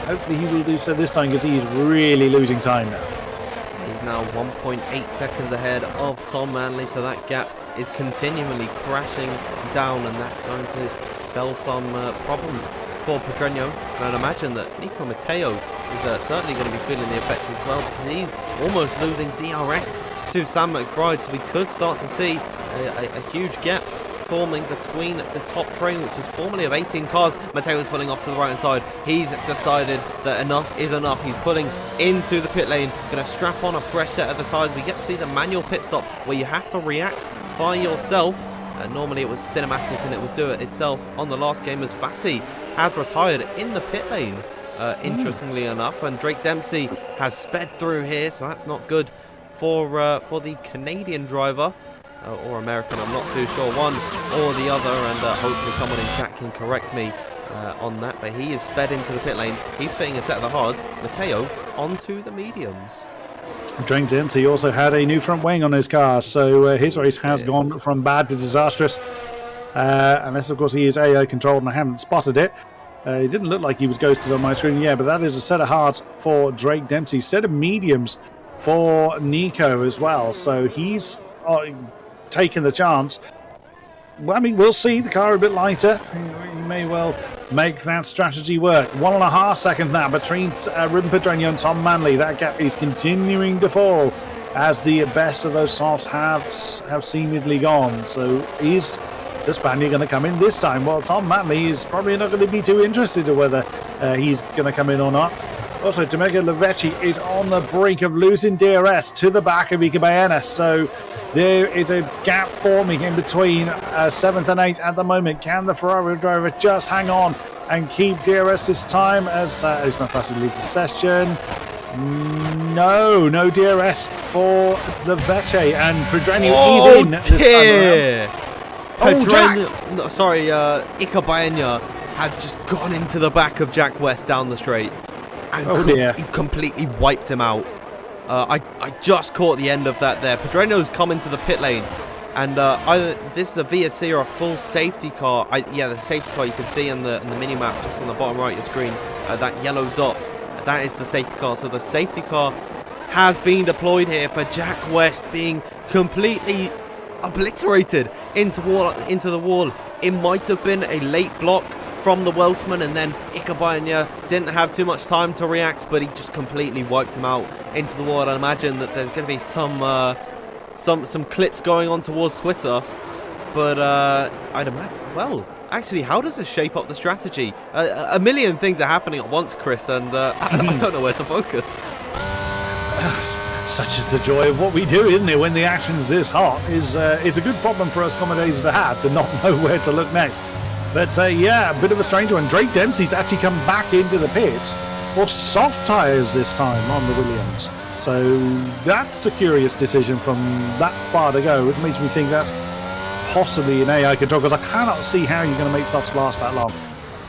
hopefully he will do so this time, because he's really losing time now. He's now 1.8 seconds ahead of Tom Manley, so that gap is continually crashing down, and that's going to spell some problems for Pedreño. And I'd imagine that Nico Matteo is certainly going to be feeling the effects as well, because he's almost losing DRS to Sam McBride, so we could start to see a huge gap forming between the top train, which is formerly of 18 cars. Matteo's pulling off to the right hand side. He's decided that enough is enough. He's pulling into the pit lane, going to strap on a fresh set of the tyres. We get to see the manual pit stop where you have to react by yourself. Normally it was cinematic and it would do it itself on the last game, as Fassi has retired in the pit lane, interestingly enough, and Drake Dempsey has sped through here, so that's not good for the Canadian driver. Or American, I'm not too sure, one or the other, and hopefully someone in chat can correct me on that, but he is sped into the pit lane. He's fitting a set of the hards. Matteo onto the mediums. Drake Dempsey also had a new front wing on his car, so his race has gone from bad to disastrous, unless of course he is AI controlled and I haven't spotted it. It didn't look like he was ghosted on my screen, but that is a set of hards for Drake Dempsey, set of mediums for Nico as well, so he's taking the chance. Well, I mean, we'll see. The car a bit lighter. He may well make that strategy work. 1.5 seconds now between Ruben Pedreño and Tom Manley. That gap is continuing to fall as the best of those softs have seemingly gone. So is the Spaniard going to come in this time? Well, Tom Manley is probably not going to be too interested in whether he's going to come in or not. Also, Domenico Lavecchi is on the brink of losing DRS to the back of Iker Baena. So there is a gap forming in between 7th and 8th at the moment. Can the Ferrari driver just hang on and keep DRS this time as Usman Fassi leaves the session? No DRS for Lavecchi, and Pedreño is in this time around. Iker Baena had just gone into the back of Jack West down the straight. And he completely wiped him out. I just caught the end of that there. Pedreño's come into the pit lane, and this is a VSC or a full safety car. The safety car you can see in the mini-map just on the bottom right of your screen. That yellow dot, that is the safety car. So the safety car has been deployed here for Jack West, being completely obliterated into the wall. It might have been a late block from the Welshman, and then Ikabayanya didn't have too much time to react, but he just completely wiped him out into the wall. I imagine that there's going to be some clips going on towards Twitter, but I'd imagine, well, actually, how does this shape up the strategy? A million things are happening at once, Chris, and I don't know where to focus. Such is the joy of what we do, isn't it? When the action's this hot, it's a good problem for us commentators to have, to not know where to look next. But yeah, a bit of a strange one. Drake Dempsey's actually come back into the pits for soft tyres this time on the Williams. So that's a curious decision from that far to go, which makes me think that's possibly an AI control, because I cannot see how you're going to make softs last that long.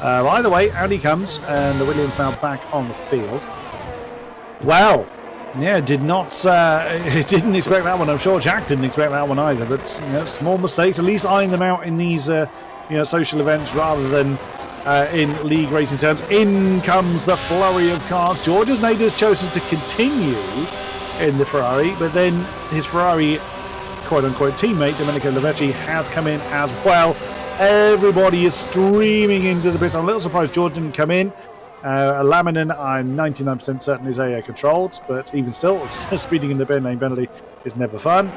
Either way, out he comes, and the Williams now back on the field. Well, yeah, didn't expect that one. I'm sure Jack didn't expect that one either. But small mistakes, at least eyeing them out in these social events rather than in league racing terms. In comes the flurry of cars. Georges Nader's chosen to continue in the Ferrari, but then his Ferrari quote-unquote teammate Domenico Livecchi has come in as well. Everybody is streaming into the pits. I'm a little surprised George didn't come in. Laminin, I'm 99% certain is AA controlled, but even still, speeding in the pit lane penalty is never fun.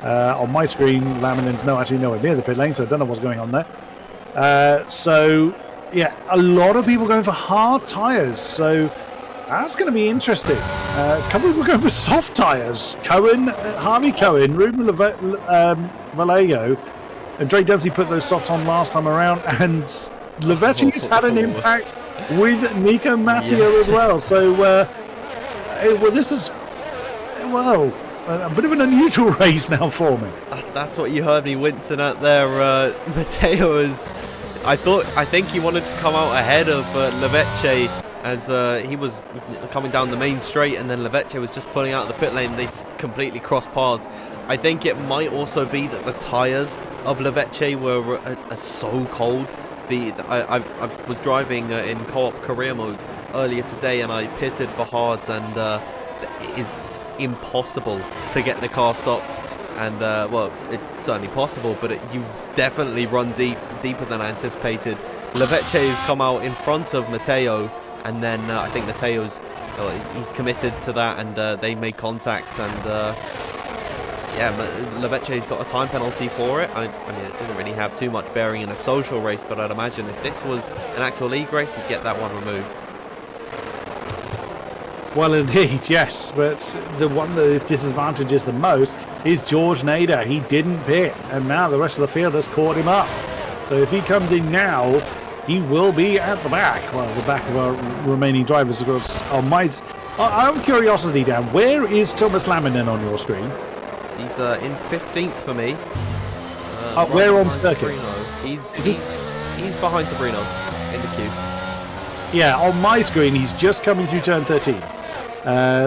On my screen, Laminen's actually nowhere near the pit lane, so I don't know what's going on there. So, yeah, a lot of people going for hard tyres, so that's going to be interesting. A couple of people going for soft tyres. Harvey Cohen, Ruben Vallejo, and Drake Dempsey put those softs on last time around, and Livecchi's had an impact with Nico Matteo as well. So, this is, a bit of an unusual race now for me. That's what you heard me wincing at there. Matteo is, I think he wanted to come out ahead of Livecchi as he was coming down the main straight, and then Livecchi was just pulling out of the pit lane. They just completely crossed paths. I think it might also be that the tyres of Livecchi were so cold. I was driving in co-op career mode earlier today, and I pitted for hards, and it is impossible to get the car stopped. And it's certainly possible, but you definitely run deeper than I anticipated. Livecchi has come out in front of Matteo, and then I think Matteo's he's committed to that, and they made contact, and Livecchi's got a time penalty for it. I mean, it doesn't really have too much bearing in a social race, but I'd imagine if this was an actual league race, you'd get that one removed. Well, indeed, yes, but the one that disadvantages the most is George Nader. He didn't pit, and now the rest of the field has caught him up. So if he comes in now, he will be at the back. Well, the back of our remaining drivers, of course. Out of curiosity, Dan, where is Thomas Laminin on your screen? He's in 15th for me. Where on circuit? He's behind Sabrino in the queue. Yeah, on my screen, he's just coming through turn 13.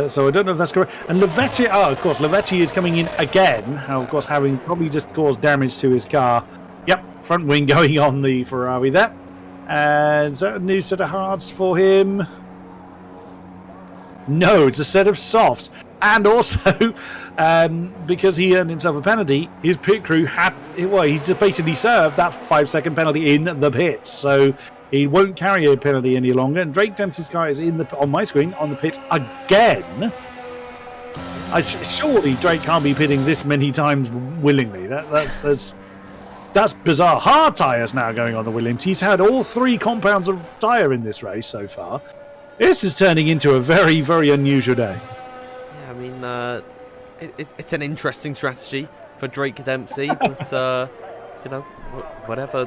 So I don't know if that's correct. And Livecchi, of course, Livecchi is coming in again. Of course, having probably just caused damage to his car. Yep, front wing going on the Ferrari there. And is that a new set of hards for him? No, it's a set of softs. And also, because he earned himself a penalty, his pit crew he's just basically served that 5-second penalty in the pits. So he won't carry a penalty any longer. And Drake Dempsey's car is on my screen on the pits again. Surely Drake can't be pitting this many times willingly. That's bizarre. Hard tyres now going on the Williams. He's had all 3 compounds of tyre in this race so far. This is turning into a very, very unusual day. Yeah, I mean, it's an interesting strategy for Drake Dempsey, but whatever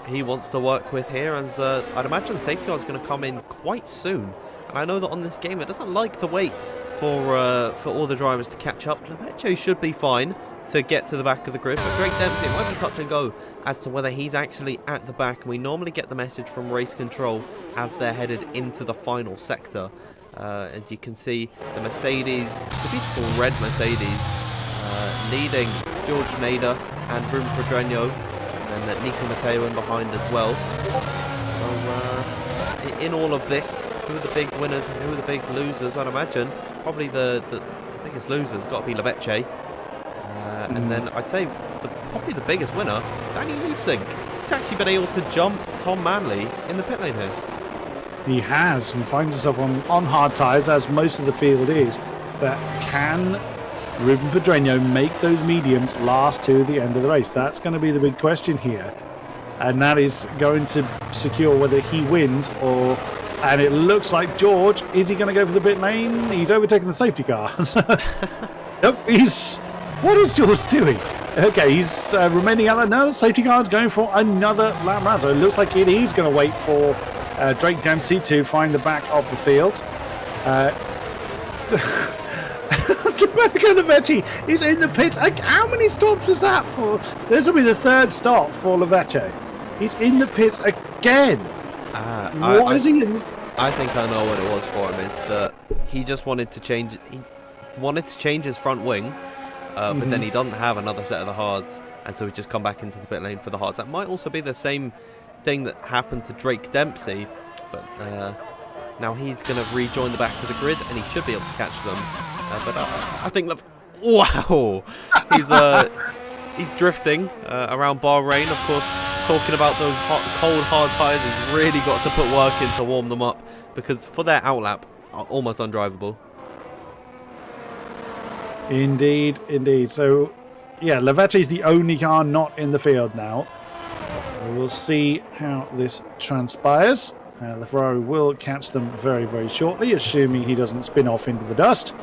he wants to work with here, as I'd imagine safety car is going to come in quite soon. And I know that on this game it doesn't like to wait for all the drivers to catch up. Livecchi should be fine to get to the back of the grid, but Drake Dempsey, it might be touch and go as to whether he's actually at the back. And we normally get the message from race control as they're headed into the final sector. And you can see the Mercedes, the beautiful red Mercedes, leading George Nader and Bruno Pedreño, and then Nico Matteo in behind as well. So in all of this, who are the big winners and who are the big losers? I'd imagine probably the biggest loser's got to be Livecchi. And then I'd say probably the biggest winner, Danny Lusing. he's actually been able to jump Tom Manley in the pit lane here. He has, and finds himself on hard tyres, as most of the field is. But can Ruben Pedreño make those mediums last to the end of the race? That's going to be the big question here. And that is going to secure whether he wins or... And it looks like George, is he going to go for the pit lane? He's overtaken the safety car. Nope, what is George doing? Okay, he's remaining out there. No, the safety car is going for another lap round. So it looks like he's going to wait for Drake Dempsey to find the back of the field. Domenico Lavetti is in the pits. How many stops is that for? This will be the third stop for Lavetti. He's in the pits again. What is he in? I think I know what it was for him. Is that he just wanted to change. He wanted to change his front wing, but then he doesn't have another set of the hards, and so he just come back into the pit lane for the hards. That might also be the same thing that happened to Drake Dempsey, but now he's going to rejoin the back of the grid, and he should be able to catch them. But I think, wow, he's drifting around Bahrain. Of course, talking about those cold hard tyres, he's really got to put work in to warm them up, because for their outlap, are almost undrivable. Indeed. So, yeah, Lavetti's the only car not in the field now. We'll see how this transpires. The Ferrari will catch them very, very shortly, assuming he doesn't spin off into the dust.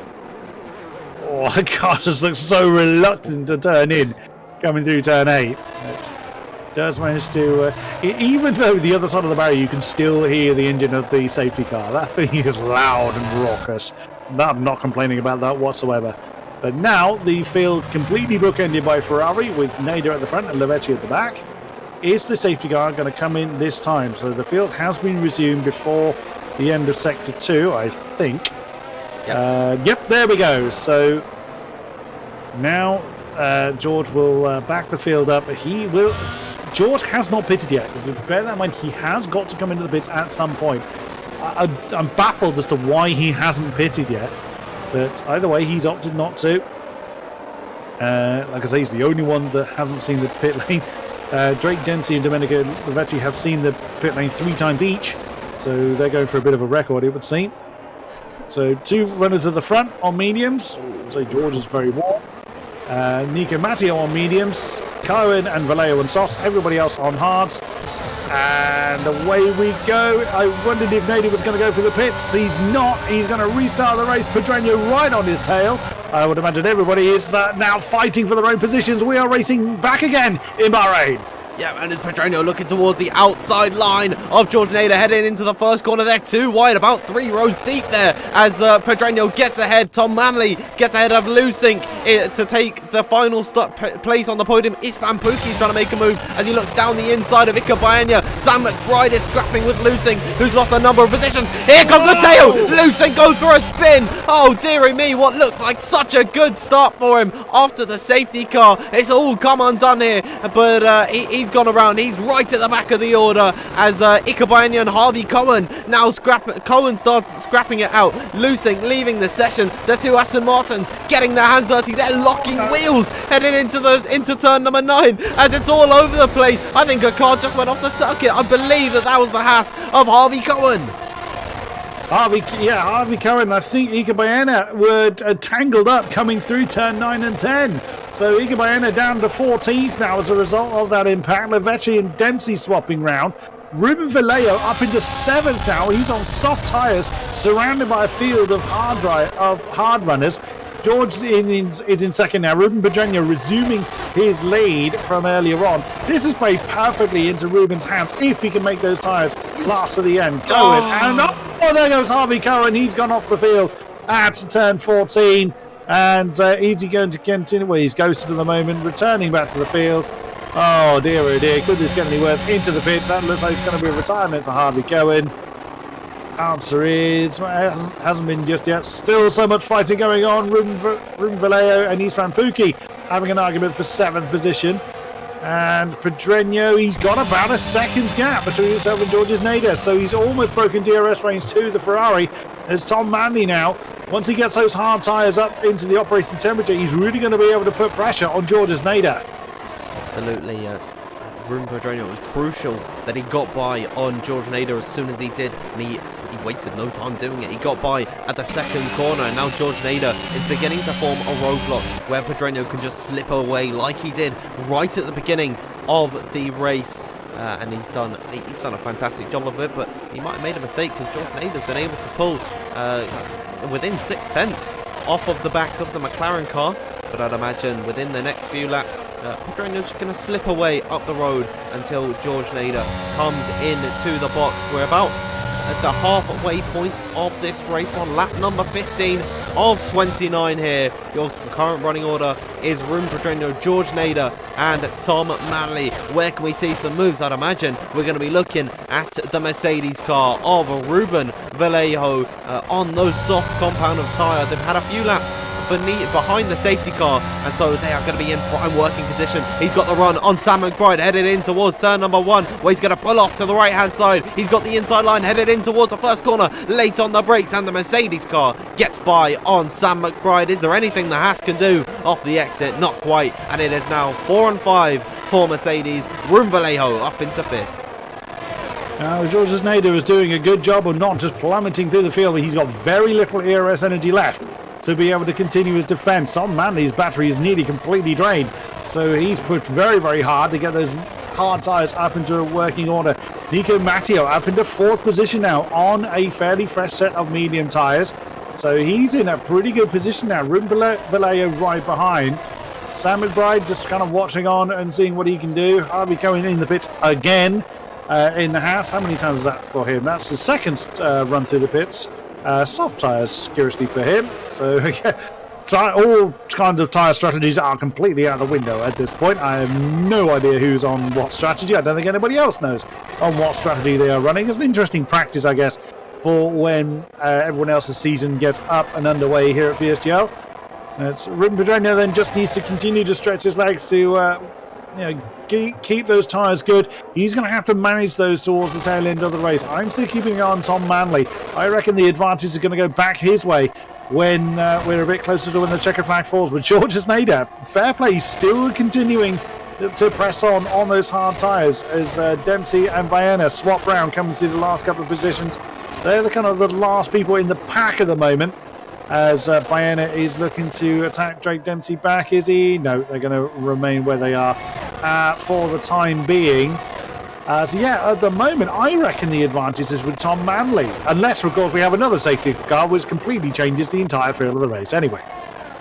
Oh, the car just looks so reluctant to turn in, coming through turn 8. It does manage to... even though the other side of the barrier, you can still hear the engine of the safety car. That thing is loud and raucous. I'm not complaining about that whatsoever. But now, the field completely bookended by Ferrari, with Nader at the front and Lavetti at the back. Is the safety car going to come in this time? So the field has been resumed before the end of Sector 2, I think. Yep, there we go. So now George will back the field up. George has not pitted yet. Bear that in mind, he has got to come into the pits at some point. I'm baffled as to why he hasn't pitted yet. But either way, he's opted not to. Like I say, he's the only one that hasn't seen the pit lane. Drake Dempsey and Domenico Lavetti have seen the pit lane 3 times each. So they're going for a bit of a record, it would seem. So 2 runners at the front on mediums. So George is very warm. Nico Matteo on mediums. Cohen and Vallejo on softs. Everybody else on hards. And away we go. I wondered if Nader was going to go for the pits. He's not. He's going to restart the race. Pedreño right on his tail. I would imagine everybody is now fighting for their own positions. We are racing back again in Bahrain. Yeah, and it's Pedreño looking towards the outside line of George Nader, heading into the first corner there, 2 wide, about 3 rows deep there, as Pedreño gets ahead. Tom Manley gets ahead of Lusink to take the final place on the podium. Isfan Puki's trying to make a move as he looks down the inside of Ika Baena. Sam McBride is scrapping with Lusink, who's lost a number of positions. Here comes Matteo. Lusink goes for a spin. Oh, dearie me, what looked like such a good start for him after the safety car. It's all come undone here, but he's gone around. He's right at the back of the order as Ika Baena and Harvey Cohen now Cohen starts scrapping it out. Lusink leaving the session. The 2 Aston Martins getting their hands dirty. They're locking wheels heading into turn number 9 as it's all over the place. I think a car just went off the circuit. I believe that was the Haas of Harvey Cohen. Harvey Cohen. I think Ika Baena were tangled up coming through turn 9 and 10. So Ika Baena down to 14th now as a result of that impact. Lavetti and Dempsey swapping round. Ruben Vallejo up into 7th now. He's on soft tyres, surrounded by a field of hard runners. George is in second now. Ruben Pedreño resuming his lead from earlier on. This is played perfectly into Ruben's hands if he can make those tyres last to the end. Cohen, and there goes Harvey Cohen. He's gone off the field at turn 14. And is he going to continue? Well, he's ghosted at the moment, returning back to the field. Oh dear, could this get any worse? Into the pits. That looks like it's going to be a retirement for Harvey Cohen. Answer is, well, it hasn't been just yet. Still so much fighting going on. Ruben Vallejo and Isfan Puki having an argument for 7th position. And Pedreño, he's got about a second's gap between himself and George's Nader. So he's almost broken DRS range to the Ferrari. There's Tom Manley now. Once he gets those hard tyres up into the operating temperature, he's really going to be able to put pressure on George's Nader. Absolutely. Ruben Pedreño, it was crucial that he got by on George Nader as soon as he did, and he wasted no time doing it. He got by at the second corner, and now George Nader is beginning to form a roadblock where Pedreño can just slip away like he did right at the beginning of the race. And he's done a fantastic job of it, but he might have made a mistake because George Nader's been able to pull within 6/10 off of the back of the McLaren car. But I'd imagine within the next few laps, Pedreño's going to slip away up the road until George Nader comes into the box. We're about at the halfway point of this race, on lap number 15 of 29 here. Your current running order is Ruben Pedreño, George Nader and Tom Manley. Where can we see some moves? I'd imagine we're going to be looking at the Mercedes car of Ruben Vallejo on those soft compound of tyre. They've had a few laps behind the safety car, and so they are going to be in prime working condition. He's got the run on Sam McBride, headed in towards turn number 1, where he's going to pull off to the right hand side. He's got the inside line, headed in towards the first corner, late on the brakes, and the Mercedes car gets by on Sam McBride. Is there anything the Haas can do off the exit? Not quite, and it is now 4 and 5 for Mercedes. Ruben Vallejo up into 5th. George Nader is doing a good job of not just plummeting through the field, but he's got very little ERS energy left to be able to continue his defence. Tom Manley's battery is nearly completely drained, so he's pushed very, very hard to get those hard tyres up into a working order. Nico Matteo up into 4th position now on a fairly fresh set of medium tyres, so he's in a pretty good position now. Ruben Vallejo right behind. Sam McBride just kind of watching on and seeing what he can do. Harvey going in the pits again in the Haas. How many times is that for him? That's the second run through the pits. Soft tyres, curiously for him. So all kinds of tyre strategies are completely out the window at this point. I have no idea who's on what strategy. I don't think anybody else knows on what strategy they are running. It's an interesting practice, I guess, for when everyone else's season gets up and underway here at PSGL. It's Ruben Pedreño then just needs to continue to stretch his legs to keep those tyres good. He's going to have to manage those towards the tail end of the race. I'm still keeping an eye on Tom Manley. I reckon the advantage is going to go back his way when we're a bit closer to when the checker flag falls. But George Nader, fair play, still continuing to press on those hard tyres as Dempsey and Baena swap round, coming through the last couple of positions. They're the last people in the pack at the moment, as Baena is looking to attack Drake Dempsey back. Is he? No, they're going to remain where they are for the time being. So yeah, at the moment, I reckon the advantage is with Tom Manley. Unless, of course, we have another safety car which completely changes the entire feel of the race. Anyway.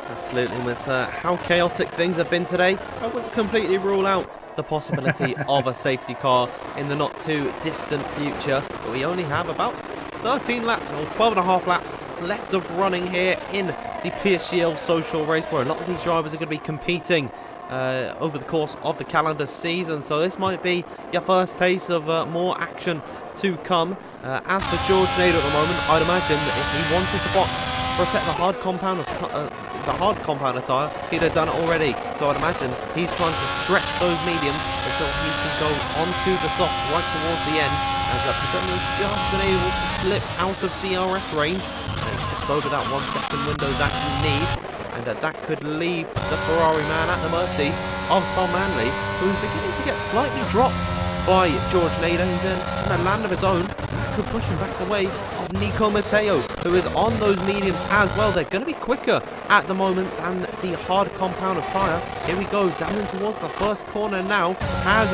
Absolutely, with how chaotic things have been today, I wouldn't completely rule out the possibility of a safety car in the not too distant future. But we only have about 13 laps, or 12 and a half laps left of running here in the PSGL social race, where a lot of these drivers are going to be competing over the course of the calendar season. So this might be your first taste of more action to come. As for George Nader at the moment, I'd imagine that if he wanted to box for a set of hard compound of tyre, he'd have done it already. So I'd imagine he's trying to stretch those mediums until he can go onto the soft right towards the end, as Pedreño's just been able to slip out of DRS range, just over that 1 second window that you need, and that could leave the Ferrari man at the mercy of Tom Manley, who's beginning to get slightly dropped by George Nader. He's in a land of his own. That could push him back the way of Nico Matteo, who is on those mediums as well. They're going to be quicker at the moment than the hard compound of tyre. Here we go, down in towards the first corner now. Has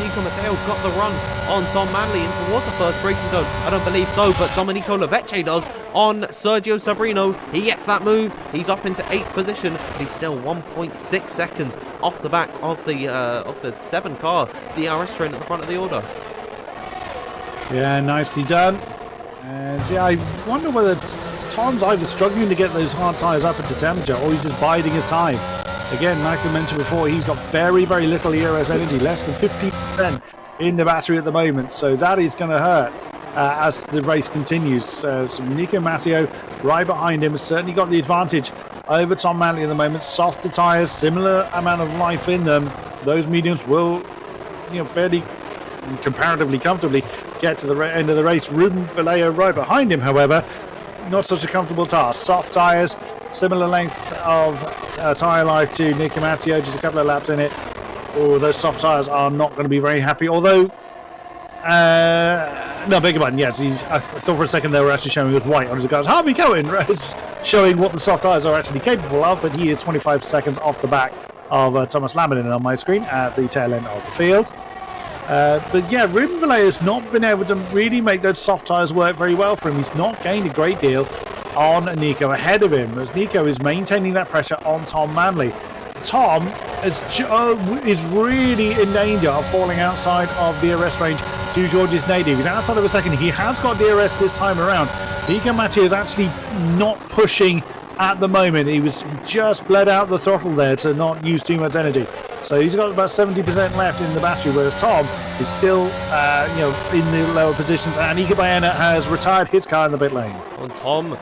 Nico Matteo got the run on Tom Manley in towards the first braking zone? I don't believe so, but Domenico Lavecce does on Sergio Sabrino. He gets that move. He's up into 8th position, but he's still 1.6 seconds off the back of the 7 car DRS train at the front of the order. Yeah, nicely done. And yeah, I wonder whether Tom's either struggling to get those hard tyres up into temperature, or he's just biding his time. Again, like I mentioned before, he's got very, very little ERS energy, less than 50% in the battery at the moment. So that is going to hurt as the race continues. So Nico Matteo right behind him has certainly got the advantage over Tom Manley at the moment. Softer tyres, similar amount of life in them. Those mediums will, fairly comparatively comfortably get to the end of the race. Ruben Vallejo right behind him, however, not such a comfortable task. Soft tyres, similar length of tyre life to Nico Matteo, just a couple of laps in it. Oh, those soft tyres are not going to be very happy. Although, no, beg your pardon. Yes, I thought for a second they were actually showing us white on his guys. Harvey Cohen, right? Showing what the soft tyres are actually capable of. But he is 25 seconds off the back of Thomas Laminin on my screen at the tail end of the field. But yeah, Ruben Vallejo's not been able to really make those soft tyres work very well for him. He's not gained a great deal on Nico ahead of him, as Nico is maintaining that pressure on Tom Manley. Tom is really in danger of falling outside of DRS range to Georges Nader. He's outside of a second. He has got DRS this time around. Nico Matteo is actually not pushing at the moment. He just bled out the throttle there to not use too much energy. So he's got about 70% left in the battery, whereas Tom is still in the lower positions, and Ika Baena has retired his car in the pit lane. On Tom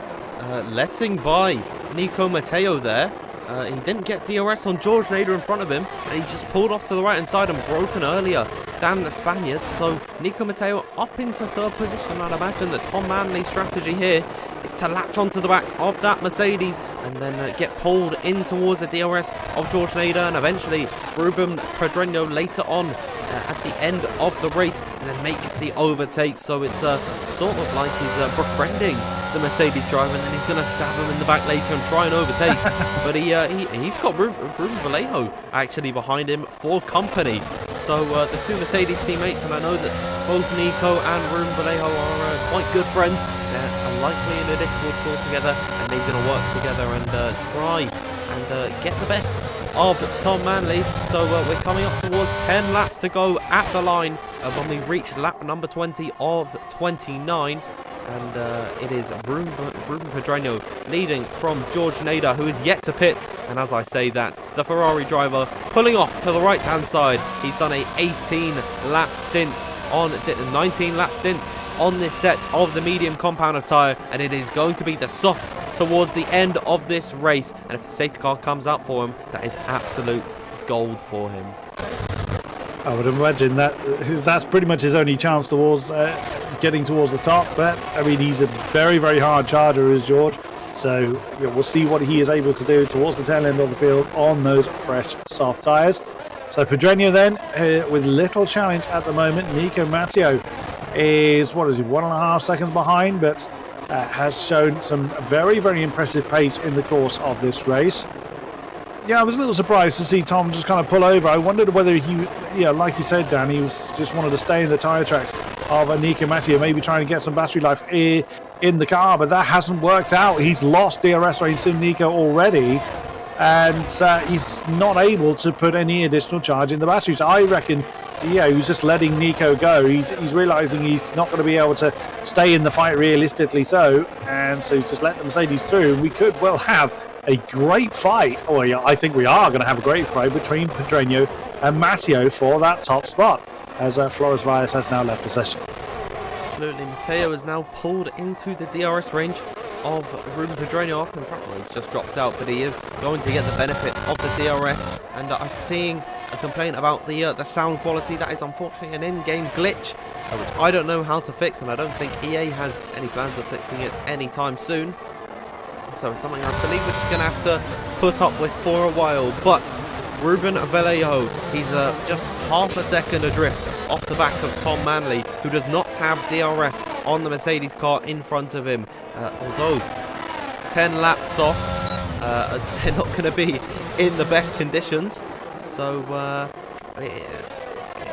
letting by Nico Matteo there. He didn't get DRS on George Nader in front of him, and he just pulled off to the right hand side and broken earlier than the Spaniard. So Nico Matteo up into third position. I'd imagine that Tom Manley's strategy here is to latch onto the back of that Mercedes and then get pulled in towards the DRS of George Nader, and eventually Ruben Pedreño later on at the end of the race, and then make the overtake. So it's sort of like he's befriending the Mercedes driver, and then he's going to stab him in the back later and try and overtake. But he's got Ruben Vallejo actually behind him for company. So the two Mercedes teammates, and I know that both Nico and Ruben Vallejo are quite good friends. They're likely in a Discord call together, and they're going to work together and try and get the best of Tom Manley. So we're coming up towards 10 laps to go at the line when we reach lap number 20 of 29. And it is Ruben Pedreño leading from George Nader, who is yet to pit. And as I say that, the Ferrari driver pulling off to the right hand side. He's done a 19 lap stint on this set of the medium compound of tyre, and it is going to be the softs towards the end of this race. And if the safety car comes out for him, that is absolute gold for him. I would imagine that's pretty much his only chance towards getting towards the top. But I mean, he's a very, very hard charger, is George. So we'll see what he is able to do towards the tail end of the field on those fresh soft tyres. So Pedreño then with little challenge at the moment. Nico Matteo is 1.5 seconds behind, but has shown some very, very impressive pace in the course of this race. Yeah, I was a little surprised to see Tom just kind of pull over. I wondered whether like you said, Dan, he was just wanted to stay in the tyre tracks of Nico Matteo, maybe trying to get some battery life in the car, but that hasn't worked out. He's lost DRS range to Nico already, and he's not able to put any additional charge in the battery. So I reckon, he was just letting Nico go. He's realising he's not going to be able to stay in the fight realistically, and so he's just let the Mercedes through. We could well have a great fight, I think we are going to have a great fight between Pedreño and Matteo for that top spot, as Flores Valles has now left the session. Absolutely, Matteo is now pulled into the DRS range of Ruben Pedreño up in front. Well, he's just dropped out, but he is going to get the benefit of the DRS. And I'm seeing a complaint about the sound quality. That is unfortunately an in-game glitch, which I don't know how to fix, and I don't think EA has any plans of fixing it anytime soon. So it's something I believe we're just going to have to put up with for a while. But Ruben Vallejo, he's just half a second adrift off the back of Tom Manley, who does not have DRS on the Mercedes car in front of him. Although 10 laps soft, they're not going to be in the best conditions. So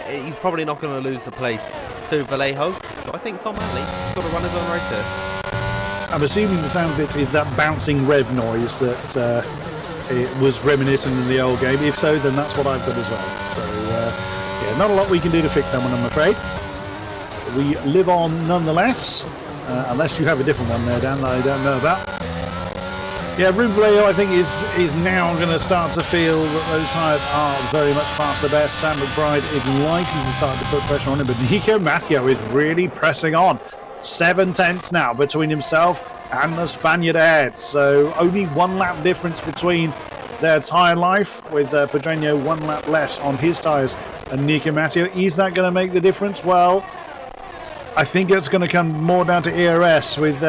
he's probably not going to lose the place to Vallejo. So I think Tom Manley has got to run his own race here. I'm assuming the sound of it is that bouncing rev noise that it was reminiscent in the old game. If so, then that's what I've got as well. So, not a lot we can do to fix that one, I'm afraid. We live on nonetheless, unless you have a different one there, Dan, that I don't know about. Yeah, Ruben Vallejo, I think, is now going to start to feel that those tyres are very much past the best. Sam McBride is likely to start to put pressure on him, but Nico Matteo is really pressing on. 7 tenths now between himself and the Spaniard ahead. So only 1 lap difference between their tyre life, with Pedreño 1 lap less on his tyres and Nico Matteo. Is that going to make the difference? Well, I think it's going to come more down to ERS, with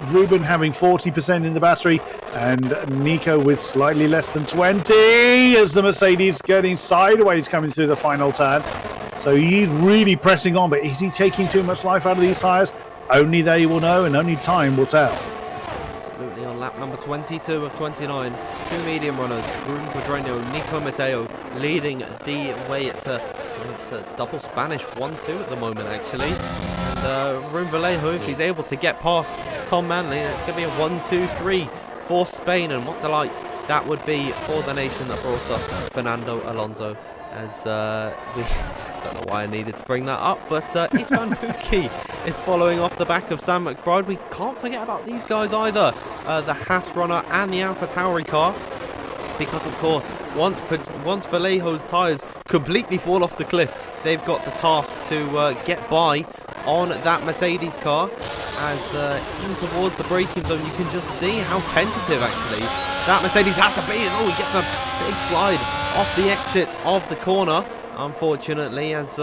Ruben having 40% in the battery And Nico with slightly less than 20 as the Mercedes getting sideways coming through the final turn. So he's really pressing on, but is he taking too much life out of these tyres? Only they will know, and only time will tell. Absolutely, on lap number 22 of 29, two medium runners, Rubén Pedreño, Nico Matteo, leading the way. It's a double Spanish 1-2 at the moment, actually. And Rubén Vallejo, if he's able to get past Tom Manley, it's going to be a 1-2-3 for Spain, and what delight that would be for the nation that brought us Fernando Alonso. As we don't know why I needed to bring that up, but Istvan Pukki is following off the back of Sam McBride. We can't forget about these guys either, the Haas runner and the AlphaTauri car, because of course once Vallejo's tyres completely fall off the cliff, they've got the task to get by on that Mercedes car. As in towards the braking zone, you can just see how tentative actually that Mercedes has to be. Oh, he gets a big slide off the exit of the corner, unfortunately, as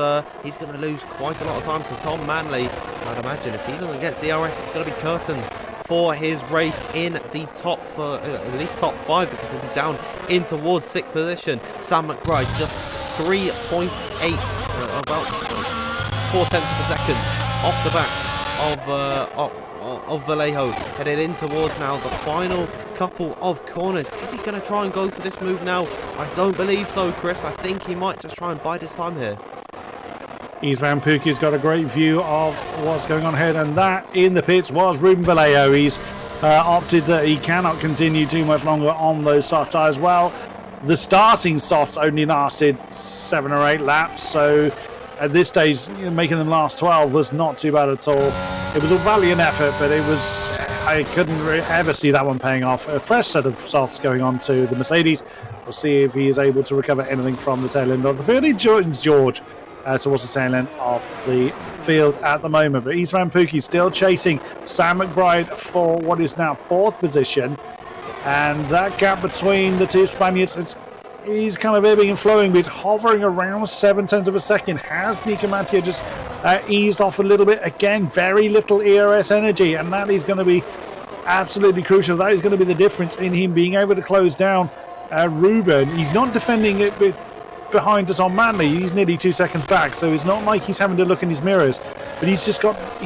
he's going to lose quite a lot of time to Tom Manley. I'd imagine if he doesn't get DRS, it's going to be curtains for his race in the top, at least top 5, because he'll be down in towards 6th position. Sam McBride just 3.8, about 0.4 of a second off the back of Vallejo, headed in towards now the final couple of corners. Is he going to try and go for this move now? I don't believe so, Chris. I think he might just try and bide his time here. Istvan Pukki's got a great view of what's going on ahead, and that in the pits was Rubén Vallejo. He's opted that he cannot continue too much longer on those soft tyres. Well, the starting softs only lasted 7 or 8 laps, so at this stage, making them last 12 was not too bad at all. It was a valiant effort, but I couldn't ever see that one paying off. A fresh set of softs going on to the Mercedes. We'll see if he is able to recover anything from the tail end of the field. He joins George towards the tail end of the field at the moment. But Istvan Pukki still chasing Sam McBride for what is now 4th position. And that gap between the two Spaniards, he's kind of ebbing and flowing, but it's hovering around 0.7 of a second. Has Nico Matteo just eased off a little bit? Again, very little ERS energy, and that is going to be absolutely crucial. That is going to be the difference in him being able to close down Rubén. He's not defending it behind Tom Manley. He's nearly 2 seconds back, so it's not like he's having to look in his mirrors, but he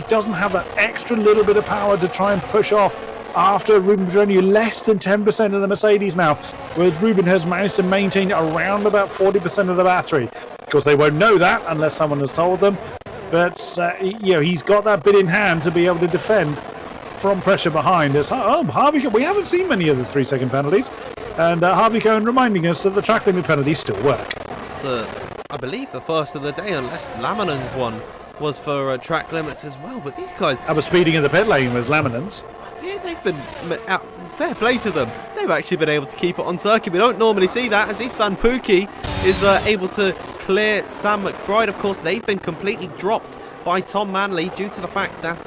doesn't have that extra little bit of power to try and push off after Rubén Pedreño, less than 10% of the Mercedes now, whereas Rubén has managed to maintain around about 40% of the battery. Of course, they won't know that unless someone has told them, but he's got that bit in hand to be able to defend from pressure behind. As Harvey, we haven't seen many of the 3-second penalties, and Harvey Cohen reminding us that the track limit penalties still work. It's I believe the first of the day, unless Laminen's one was for track limits as well. But these guys, I was speeding in the pit lane was Laminen's. Yeah, they've been fair play to them. They've actually been able to keep it on circuit. We don't normally see that, as Istvan Pukki is able to clear Sam McBride. Of course, they've been completely dropped by Tom Manley due to the fact that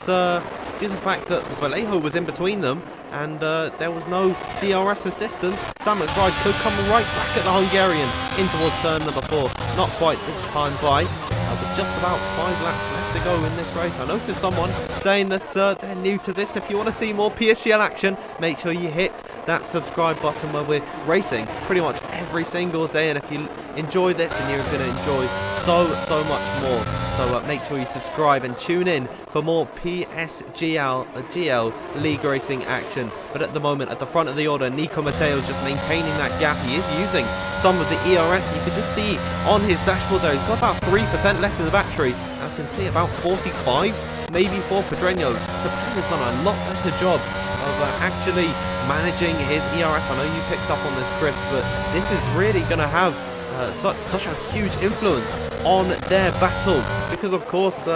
Vallejo was in between them, and there was no DRS assistance. Sam McBride could come right back at the Hungarian in towards turn number 4. Not quite this time by, with just about 5 laps left to go in this race. I noticed someone saying that they're new to this. If you want to see more PSGL action, make sure you hit that subscribe button, where we're racing pretty much every single day. And if you enjoy this, and you're going to enjoy so much more. So make sure you subscribe and tune in for more PSGL League Racing action. But at the moment, at the front of the order, Nico Matteo just maintaining that gap. He is using some of the ERS. You can just see on his dashboard there, he's got about 3% left of the battery. I can see about 45 maybe for Pedreño. So Pedreño's done a lot better job of actually managing his ERS. I know you picked up on this, Chris, but this is really going to have such a huge influence on their battle, because of course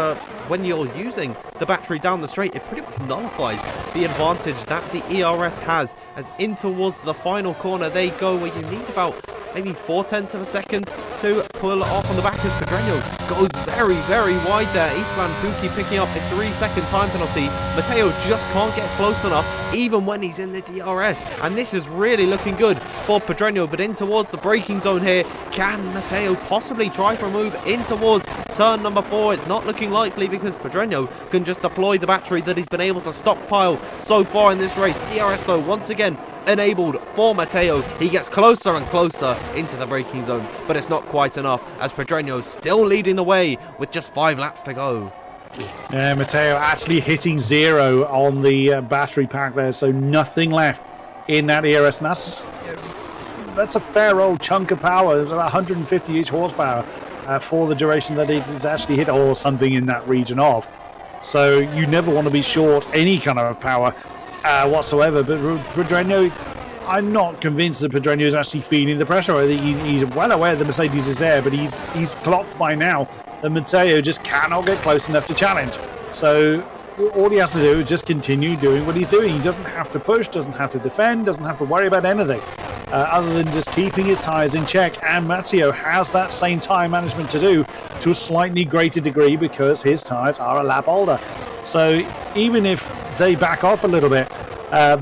when you're using the battery down the straight, it pretty much nullifies the advantage that the ERS has, as in towards the final corner they go, where you need about maybe 0.4 of a second to pull it off on the back, as Pedreño goes very wide there. Istvan Pukki picking up a 3-second time penalty. Matteo just can't get close enough, even when he's in the DRS. And this is really looking good for Pedreño, but in towards the braking zone here, can Matteo possibly try for a move in towards turn number 4? It's not looking likely, because Pedreño can just deploy the battery that he's been able to stockpile so far in this race. DRS though, once again, enabled for Matteo. He gets closer and closer into the braking zone, but it's not quite enough as Pedreño still leading the way with just 5 laps to go. Yeah, Matteo actually hitting 0 on the battery pack there, so nothing left in that ERS, and that's a fair old chunk of power. It's about 150 each horsepower for the duration that it is actually hit, or something in that region of. So you never want to be short any kind of power whatsoever. But Pedreño, I'm not convinced that Pedreño is actually feeling the pressure. I think he's well aware the Mercedes is there, but he's clocked by now that Matteo just cannot get close enough to challenge. So all he has to do is just continue doing what he's doing. He doesn't have to push, doesn't have to defend, doesn't have to worry about anything other than just keeping his tyres in check. And Matteo has that same tyre management to do to a slightly greater degree because his tyres are a lap older. So even if they back off a little bit,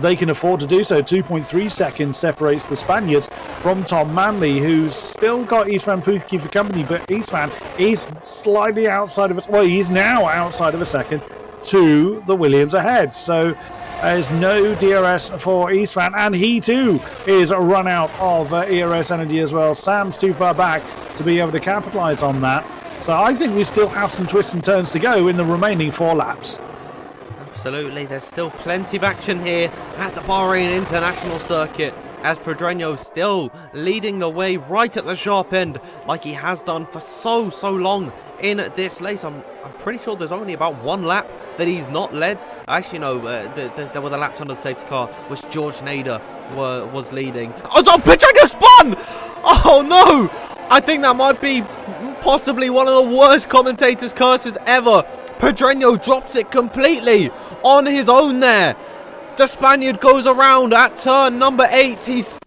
they can afford to do so. 2.3 seconds separates the Spaniards from Tom Manley, who's still got Istvan Pukki for company, but Istvan is slightly outside of he's now outside of a second to the Williams ahead. So there's no DRS for Istvan, and he too is run out of ERS energy as well. Sam's too far back to be able to capitalise on that. So I think we still have some twists and turns to go in the remaining 4 laps. Absolutely, there's still plenty of action here at the Bahrain International Circuit as Pedreño still leading the way right at the sharp end like he has done for so long in this race. I'm pretty sure there's only about 1 lap that he's not led. Actually, no, there were the laps under the safety car which George Nader was leading. Oh, Pedreño spun! Oh no! I think that might be possibly one of the worst commentators' curses ever. Pedreño drops it completely on his own there. The Spaniard goes around at turn number 8. He's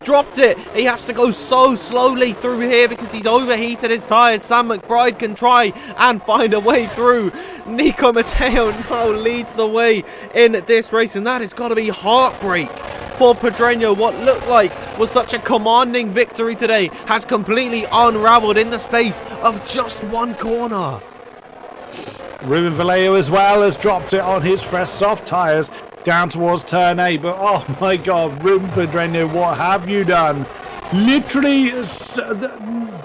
dropped it. He has to go so slowly through here because he's overheated his tyres. Sam McBride can try and find a way through. Nico Matteo now leads the way in this race, and that has got to be heartbreak for Pedreño. What looked like was such a commanding victory today has completely unraveled in the space of just 1 corner. Ruben Vallejo as well has dropped it on his fresh soft tyres down towards turn 8, but oh my god, Ruben Pedreño, what have you done? Literally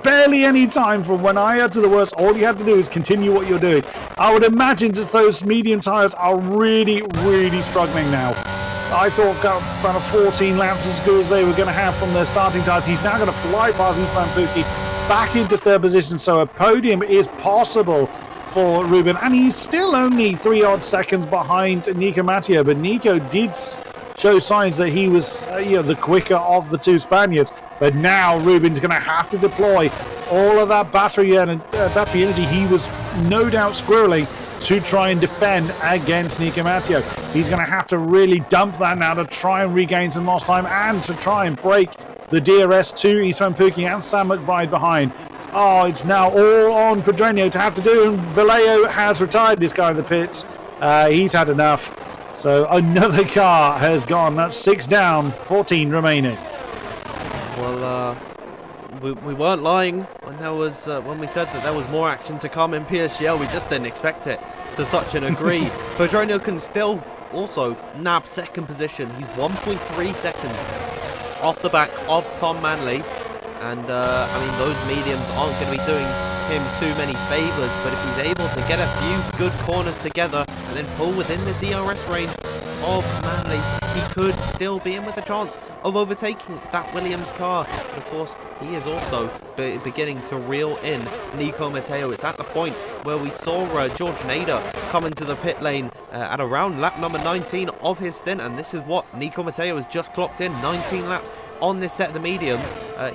barely any time from when I uttered the words. All you have to do is continue what you're doing. I would imagine just those medium tyres are really struggling now. I thought about 14 laps as good as they were going to have from their starting tyres. He's now going to fly past Istvan Pukki back into 3rd position, so a podium is possible for Ruben, and he's still only 3 odd seconds behind Nico Matteo, but Nico did show signs that he was the quicker of the 2 Spaniards. But now Ruben's going to have to deploy all of that battery energy he was no doubt squirreling to try and defend against Nico Matteo. He's going to have to really dump that now to try and regain some lost time and to try and break the DRS to Istvan Pukki and Sam McBride behind. Oh, it's now all on Pedreño to have to do, and Vallejo has retired this guy in the pits. He's had enough. So another car has gone. That's 6 down, 14 remaining. Well, we weren't lying when we said that there was more action to come in PSGL. We just didn't expect it to such a degree. Pedreño can still also nab 2nd position. He's 1.3 seconds off the back of Tom Manley. And, those mediums aren't going to be doing him too many favours, but if he's able to get a few good corners together and then pull within the DRS range of Manley, he could still be in with a chance of overtaking that Williams car. And of course, he is also beginning to reel in Nico Matteo. It's at the point where we saw George Nader come into the pit lane at around lap number 19 of his stint, and this is what Nico Matteo has just clocked in, 19 laps on this set of the mediums.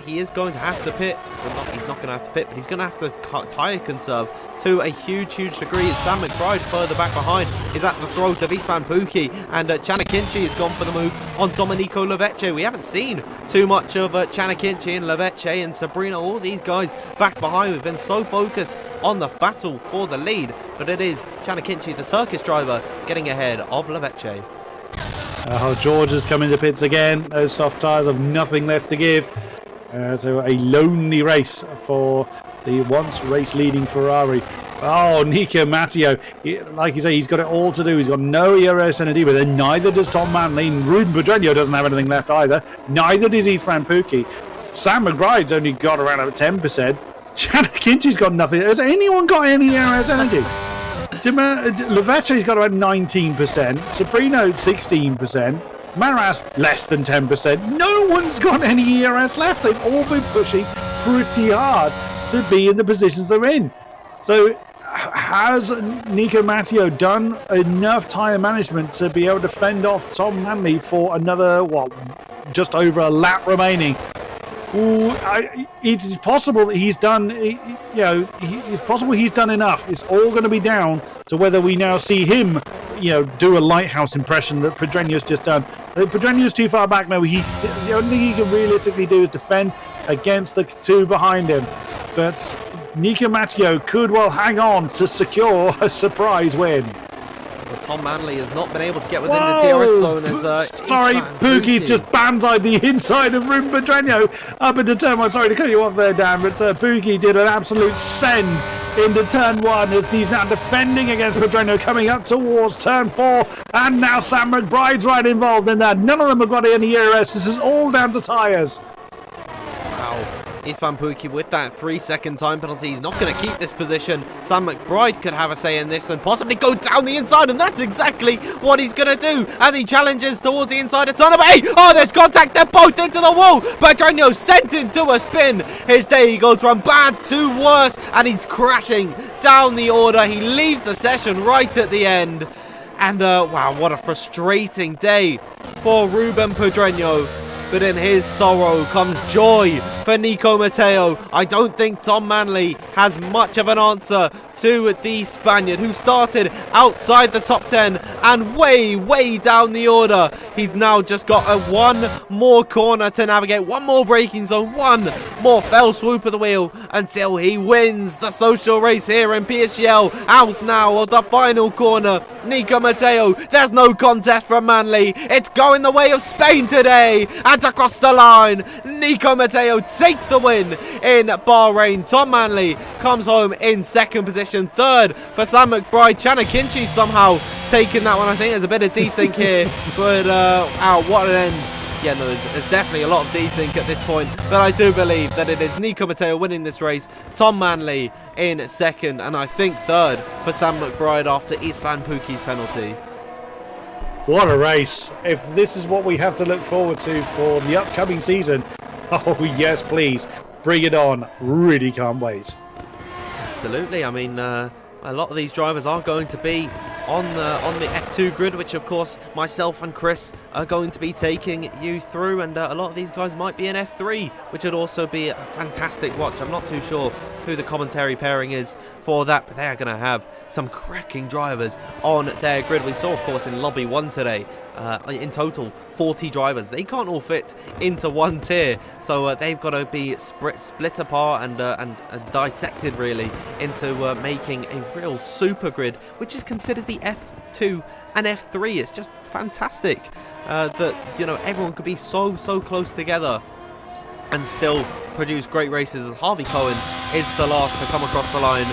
He is going to have to pit. Well, he's not going to have to pit, but he's going to have to tyre conserve to a huge degree. Sam McBride further back behind is at the throat of Istvan Pukki, and Chanakinci has gone for the move on Domenico Lavecce. We haven't seen too much of Chanakinci and Lavecce and Sabrina, all these guys back behind. We've been so focused on the battle for the lead, but it is Chanakinci, the Turkish driver, getting ahead of Lavecce. George has come into pits again. Those soft tyres have nothing left to give. So a lonely race for the once race-leading Ferrari. Oh, Nico Matteo, like you say, he's got it all to do. He's got no ERS energy, but then neither does Tom Manley. Ruben Pedreño doesn't have anything left either. Neither does Istvan Pukki. Sam McBride's only got around 10%. Shannon Kinchi's got nothing. Has anyone got any ERS energy? Levette's got about 19%. Sobrino 16%. Maras less than 10%. No one's got any ERS left. They've all been pushing pretty hard to be in the positions they're in. So has Nico Matteo done enough tyre management to be able to fend off Tom Manley for another, just over a lap remaining? It is possible that he's done, it's possible he's done enough. It's all going to be down to whether we now see him, do a lighthouse impression that Pedreño's just done. Pedreño's too far back now. The only thing he can realistically do is defend against the two behind him. But Nico Matteo could well hang on to secure a surprise win. Well, Tom Manley has not been able to get within the DRS zone as sorry, Pukki just banzaied the inside of Ruben Pedreño up into turn one. Sorry to cut you off there, Dan, but Pukki did an absolute send into turn one as he's now defending against Pedreño coming up towards turn 4, and now Sam McBride's right involved in that. None of them have got any ERS. This is all down to tyres. Wow. Istvan Pukki with that 3-second time penalty. He's not going to keep this position. Sam McBride could have a say in this and possibly go down the inside, and that's exactly what he's going to do as he challenges towards the inside of turn number 8. Oh, there's contact. They're both into the wall. Pedreño sent into a spin. His day goes from bad to worse, and he's crashing down the order. He leaves the session right at the end. And wow, what a frustrating day for Ruben Pedreño. But in his sorrow comes joy for Nico Matteo. I don't think Tom Manley has much of an answer to the Spaniard, who started outside the top 10 and way down the order. He's now just got one more corner to navigate, one more braking zone, one more fell swoop of the wheel until he wins the social race here in PSGL. Out now of the final corner, Nico Matteo. There's no contest from Manley. It's going the way of Spain today. And across the line, Nico Matteo takes the win in Bahrain. Tom Manley comes home in second position. Third for Sam McBride. Shannon Kinchi somehow taking that one. I think there's a bit of desync here, but what an end. Yeah, no, there's definitely a lot of desync at this point, but I do believe that it is Nico Matteo winning this race, Tom Manley in second, and I think third for Sam McBride after Istvan Pukki's penalty. What a race. If this is what we have to look forward to for the upcoming season, oh yes please, bring it on. Really can't wait. Absolutely. I mean, a lot of these drivers are going to be on the F2 grid, which of course myself and Chris are going to be taking you through, and a lot of these guys might be in F3, which would also be a fantastic watch. I'm not too sure who the commentary pairing is for that, but they are going to have some cracking drivers on their grid. We saw, of course, in Lobby 1 today, in total 40 drivers. They can't all fit into one tier, so they've got to be split apart and dissected really into making a real super grid, which is considered the F2 and F3. It's just fantastic that everyone could be so close together and still produce great races, as Harvey Cohen is the last to come across the line.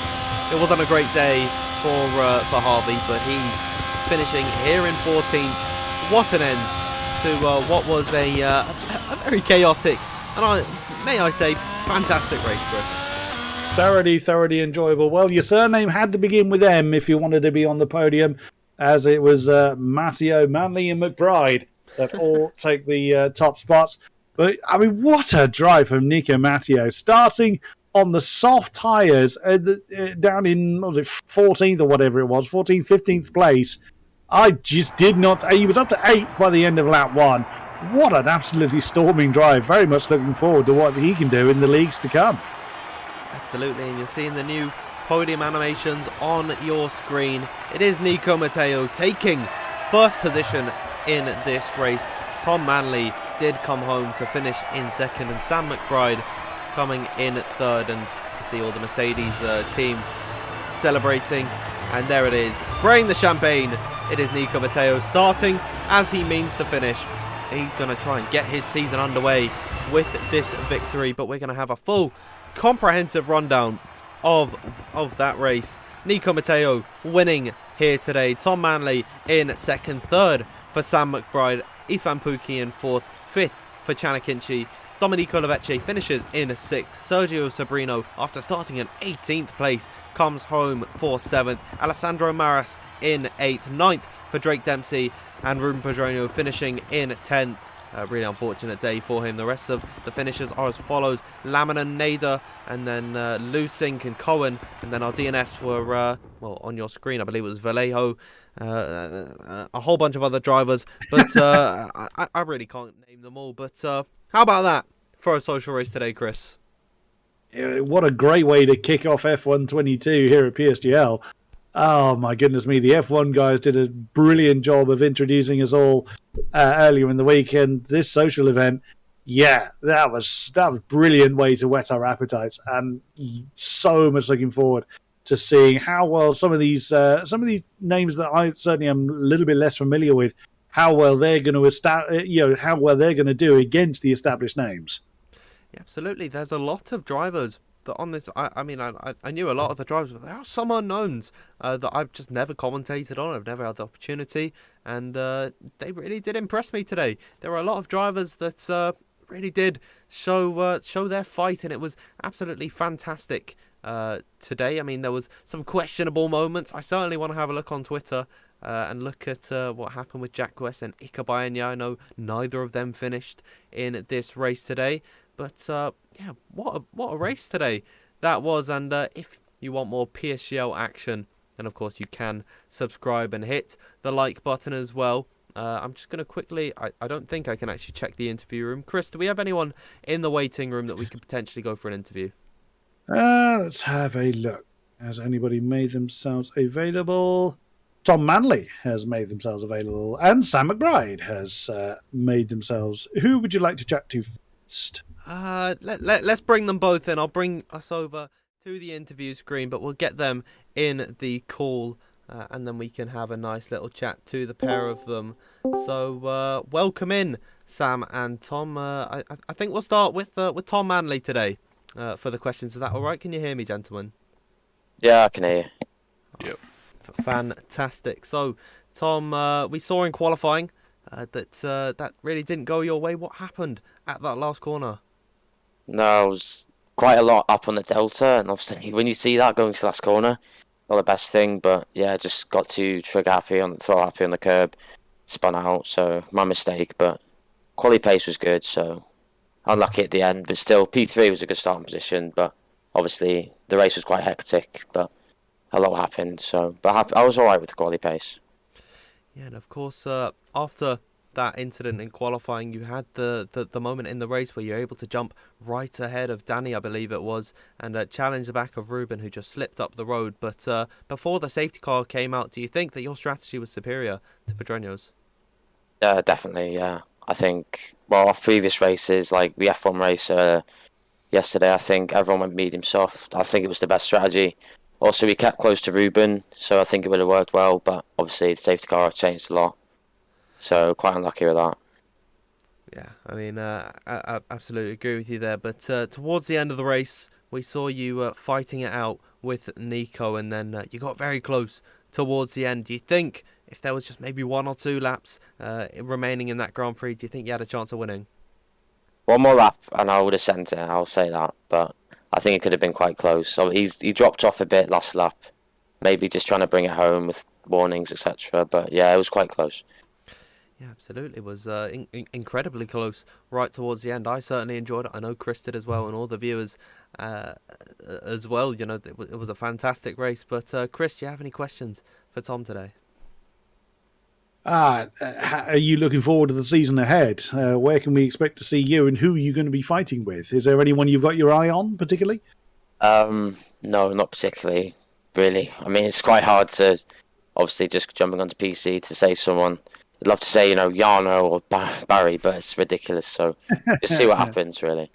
It wasn't a great day for Harvey, but he's finishing here in 14th. What an end to what was a very chaotic and, may I say, fantastic race, Chris. Thoroughly enjoyable. Well, your surname had to begin with M if you wanted to be on the podium, as it was Matteo, Manley and McBride that all take the top spots. But, I mean, what a drive from Nico Matteo, starting on the soft tyres down in, what was it, 14th or whatever it was, 14th, 15th place. I just did not... He was up to 8th by the end of lap 1. What an absolutely storming drive. Very much looking forward to what he can do in the leagues to come. Absolutely, and you're seeing the new podium animations on your screen. It is Nico Matteo taking first position in this race. Tom Manley did come home to finish in second, and Sam McBride coming in third. And you see all the Mercedes team celebrating, and there it is, spraying the champagne. It is Nico Matteo starting as he means to finish. He's going to try and get his season underway with this victory, but we're going to have a full comprehensive rundown of that race Nico Matteo winning here today. Tom Manley in second, third for Sam McBride. Istvan Pukki in fourth, fifth for Chanakinci. Domenico Lavecce finishes in sixth. Sergio Sabrino, after starting in 18th place, comes home for seventh. Alessandro Maras in eighth, ninth for Drake Dempsey, and Ruben Pedroño finishing in 10th. Really unfortunate day for him. The rest of the finishers are as follows: Laminan, Nader, and then Lusink and Cohen. And then our DNFs were, on your screen, I believe it was Vallejo, a whole bunch of other drivers. But I really can't name them all. But how about that for a social race today, Chris? Yeah, what a great way to kick off F1 22 here at PSGL. Oh my goodness me, the F1 guys did a brilliant job of introducing us all earlier in the weekend. This social event, yeah, that was a brilliant way to whet our appetites, and so much looking forward to seeing how well some of these names that I certainly am a little bit less familiar with, how well they're going to how well they're going to do against the established names. Yeah, absolutely. There's a lot of drivers that on this. I knew a lot of the drivers, but there are some unknowns that I've just never commentated on. I've never had the opportunity, and they really did impress me today. There were a lot of drivers that really did show their fight, and it was absolutely fantastic today. I mean, there was some questionable moments. I certainly want to have a look on Twitter and look at what happened with Jack West and Ika Bayanya. I know neither of them finished in this race today. But, yeah, what a race today that was. And if you want more PSGL action, then, of course, you can subscribe and hit the like button as well. I'm just going to quickly... I don't think I can actually check the interview room. Chris, do we have anyone in the waiting room that we could potentially go for an interview? Let's have a look. Has anybody made themselves available? Tom Manley has made themselves available. And Sam McBride has made themselves... Who would you like to chat to first? Let's bring them both in. I'll bring us over to the interview screen, but we'll get them in the call, and then we can have a nice little chat to the pair of them. So welcome in, Sam and Tom. I think we'll start with Tom Manley today for the questions. Is that all right? Can you hear me, gentlemen? Yeah, I can hear you. Yep. Fantastic. So, Tom, we saw in qualifying that really didn't go your way. What happened at that last corner? No, it was quite a lot up on the delta, and obviously when you see that going to the last corner, not the best thing. But yeah, just got too throw happy on the curb, spun out. So my mistake. But quality pace was good, so unlucky at the end. But still, P3 was a good starting position. But obviously the race was quite hectic. But a lot happened. So, but I was all right with the quality pace. Yeah, and of course, after that incident in qualifying, you had the moment in the race where you're able to jump right ahead of Danny, I believe it was, and challenge the back of Ruben, who just slipped up the road. But before the safety car came out, do you think that your strategy was superior to Pedroño's? Yeah, definitely, yeah. I think, well, off previous races, like the F1 race yesterday, I think everyone went medium soft. I think it was the best strategy. Also, we kept close to Ruben, so I think it would have worked well, but obviously the safety car changed a lot. So quite unlucky with that. Yeah, I mean, I absolutely agree with you there. But towards the end of the race, we saw you fighting it out with Nico, and then you got very close towards the end. Do you think if there was just maybe 1 or 2 laps remaining in that Grand Prix, do you think you had a chance of winning? One more lap, and I would have sent it. I'll say that, but I think it could have been quite close. So he dropped off a bit last lap, maybe just trying to bring it home with warnings, etc. But yeah, it was quite close. Yeah, absolutely. It was incredibly close right towards the end. I certainly enjoyed it. I know Chris did as well, and all the viewers as well. You know, it was a fantastic race. But Chris, do you have any questions for Tom today? Are you looking forward to the season ahead? Where can we expect to see you, and who are you going to be fighting with? Is there anyone you've got your eye on particularly? No, not particularly, really. I mean, it's quite hard to, obviously, just jumping onto PC to say someone. I'd love to say, Jarno or Barry, but it's ridiculous. So just see what happens, really.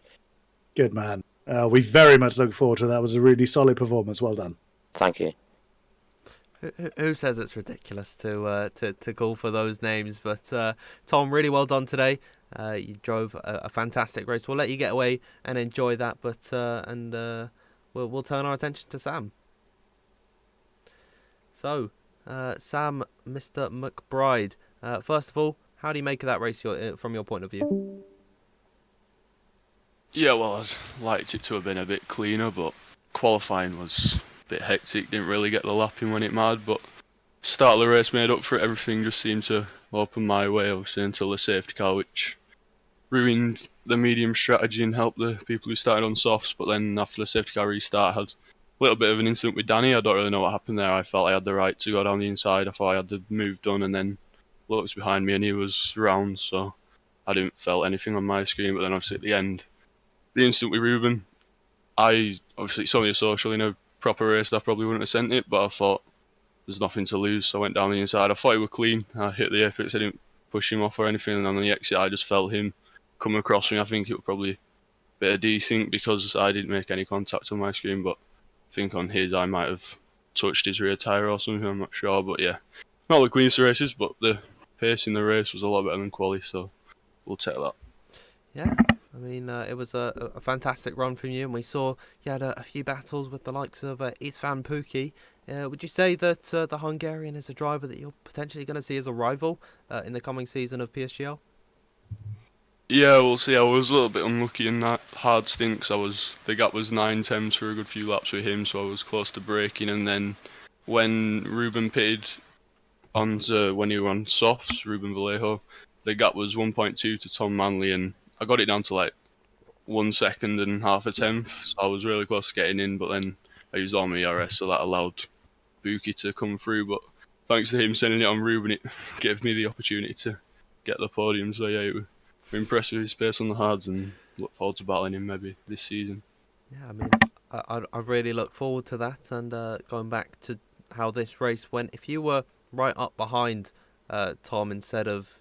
Good man. We very much look forward to that. It was a really solid performance. Well done. Thank you. Who says it's ridiculous to call for those names? But Tom, really well done today. You drove a fantastic race. We'll let you get away and enjoy that. But we'll turn our attention to Sam. So, Sam, Mr. McBride, first of all, how do you make of that race from your point of view? Yeah, well, I'd liked it to have been a bit cleaner, but qualifying was a bit hectic. Didn't really get the lap in when it mattered, but start of the race made up for it. Everything just seemed to open my way, obviously, until the safety car, which ruined the medium strategy and helped the people who started on softs. But then after the safety car restart, I had a little bit of an incident with Danny. I don't really know what happened there. I felt I had the right to go down the inside. I thought I had the move done, and then looked behind me and he was round, so I didn't feel anything on my screen. But then obviously at the end, the incident with Ruben, obviously it's only a social. In a proper race I probably wouldn't have sent it, but I thought there's nothing to lose, so I went down the inside. I thought he was clean. I hit the apex, I didn't push him off or anything, and on the exit I just felt him come across me. I think it was probably a bit of desync because I didn't make any contact on my screen, but I think on his I might have touched his rear tyre or something, I'm not sure. But yeah, not the cleanest races, but the pace in the race was a lot better than quali, so we'll take that. Yeah, I mean, it was a fantastic run from you, and we saw you had a few battles with the likes of Istvan Pukki. Would you say that the Hungarian is a driver that you're potentially going to see as a rival in the coming season of PSGL? Yeah, we'll see. I was a little bit unlucky in that hard stint because the gap was 9 tenths for a good few laps with him, so I was close to braking. And then when Ruben pitted when he were on softs, Ruben Vallejo, the gap was 1.2 to Tom Manley, and I got it down to like 1 second and half a tenth, so I was really close to getting in. But then I used all my ERS, so that allowed Buki to come through. But thanks to him sending it on Ruben, it gave me the opportunity to get the podium. So yeah, we're impressed with his pace on the hards and look forward to battling him maybe this season. Yeah, I mean, I really look forward to that. And going back to how this race went, if you were right up behind Tom instead of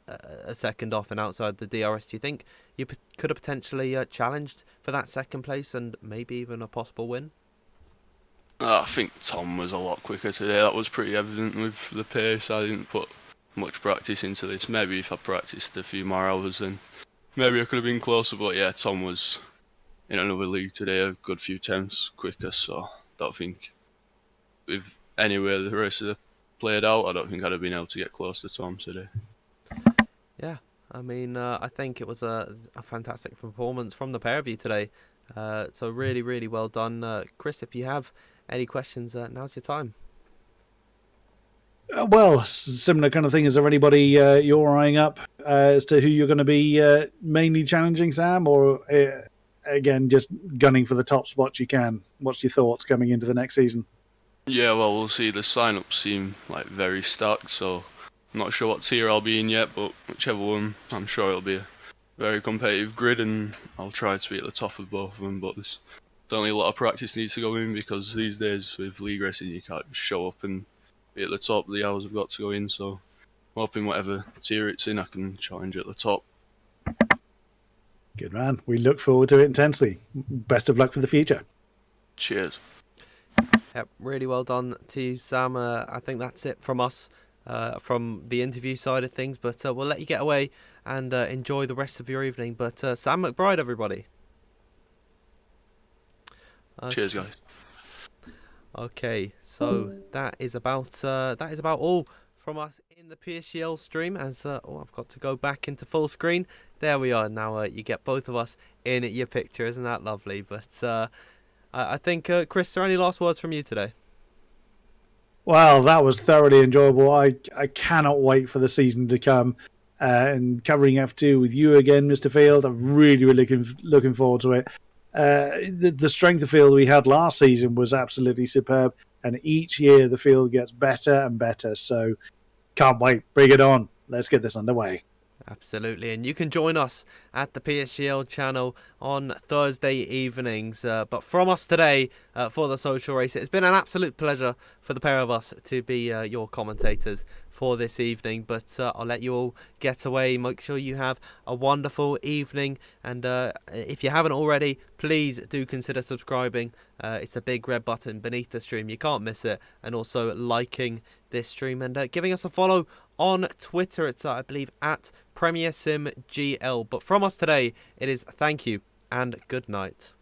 a second off and outside the DRS, do you think you could have potentially challenged for that second place and maybe even a possible win? I think Tom was a lot quicker today. That was pretty evident with the pace. I didn't put much practice into this. Maybe if I practiced a few more hours, then maybe I could have been closer. But yeah, Tom was in another league today, a good few tenths quicker. So I don't think, with any way the races have played out, I don't think I'd have been able to get close to Tom today. Yeah, I mean, I think it was a fantastic performance from the pair of you today. So really, really well done. Chris, if you have any questions, now's your time. Well, similar kind of thing. Is there anybody you're eyeing up as to who you're going to be mainly challenging, Sam, or again just gunning for the top spots you can? What's your thoughts coming into the next season? Yeah, well, we'll see. The sign-ups seem like very stacked, so I'm not sure what tier I'll be in yet, but whichever one, I'm sure it'll be a very competitive grid, and I'll try to be at the top of both of them. But there's certainly a lot of practice needs to go in, because these days with league racing you can't just show up and be at the top of the hours I've got to go in. So I'm hoping whatever tier it's in, I can challenge at the top. Good man. We look forward to it intensely. Best of luck for the future. Cheers. Yep, really well done to you, Sam. I think that's it from us, from the interview side of things. But we'll let you get away and enjoy the rest of your evening. But Sam McBride, everybody. Cheers, guys. Okay, so that is about all from us in the PSGL stream. As I've got to go back into full screen. There we are. Now you get both of us in your picture. Isn't that lovely? But I think, Chris, are there any last words from you today? Well, that was thoroughly enjoyable. I cannot wait for the season to come and covering F2 with you again, Mr. Field. I'm really looking forward to it. The strength of field we had last season was absolutely superb, and each year the field gets better and better. So can't wait. Bring it on. Let's get this underway. Absolutely, and you can join us at the PSGL channel on Thursday evenings. But from us today for the social race, it's been an absolute pleasure for the pair of us to be your commentators for this evening. But I'll let you all get away. Make sure you have a wonderful evening, and if you haven't already, please do consider subscribing. It's a big red button beneath the stream. You can't miss it. And also liking this stream and giving us a follow on Twitter. It's I believe at PremierSimGL. But from us today, it is thank you and good night.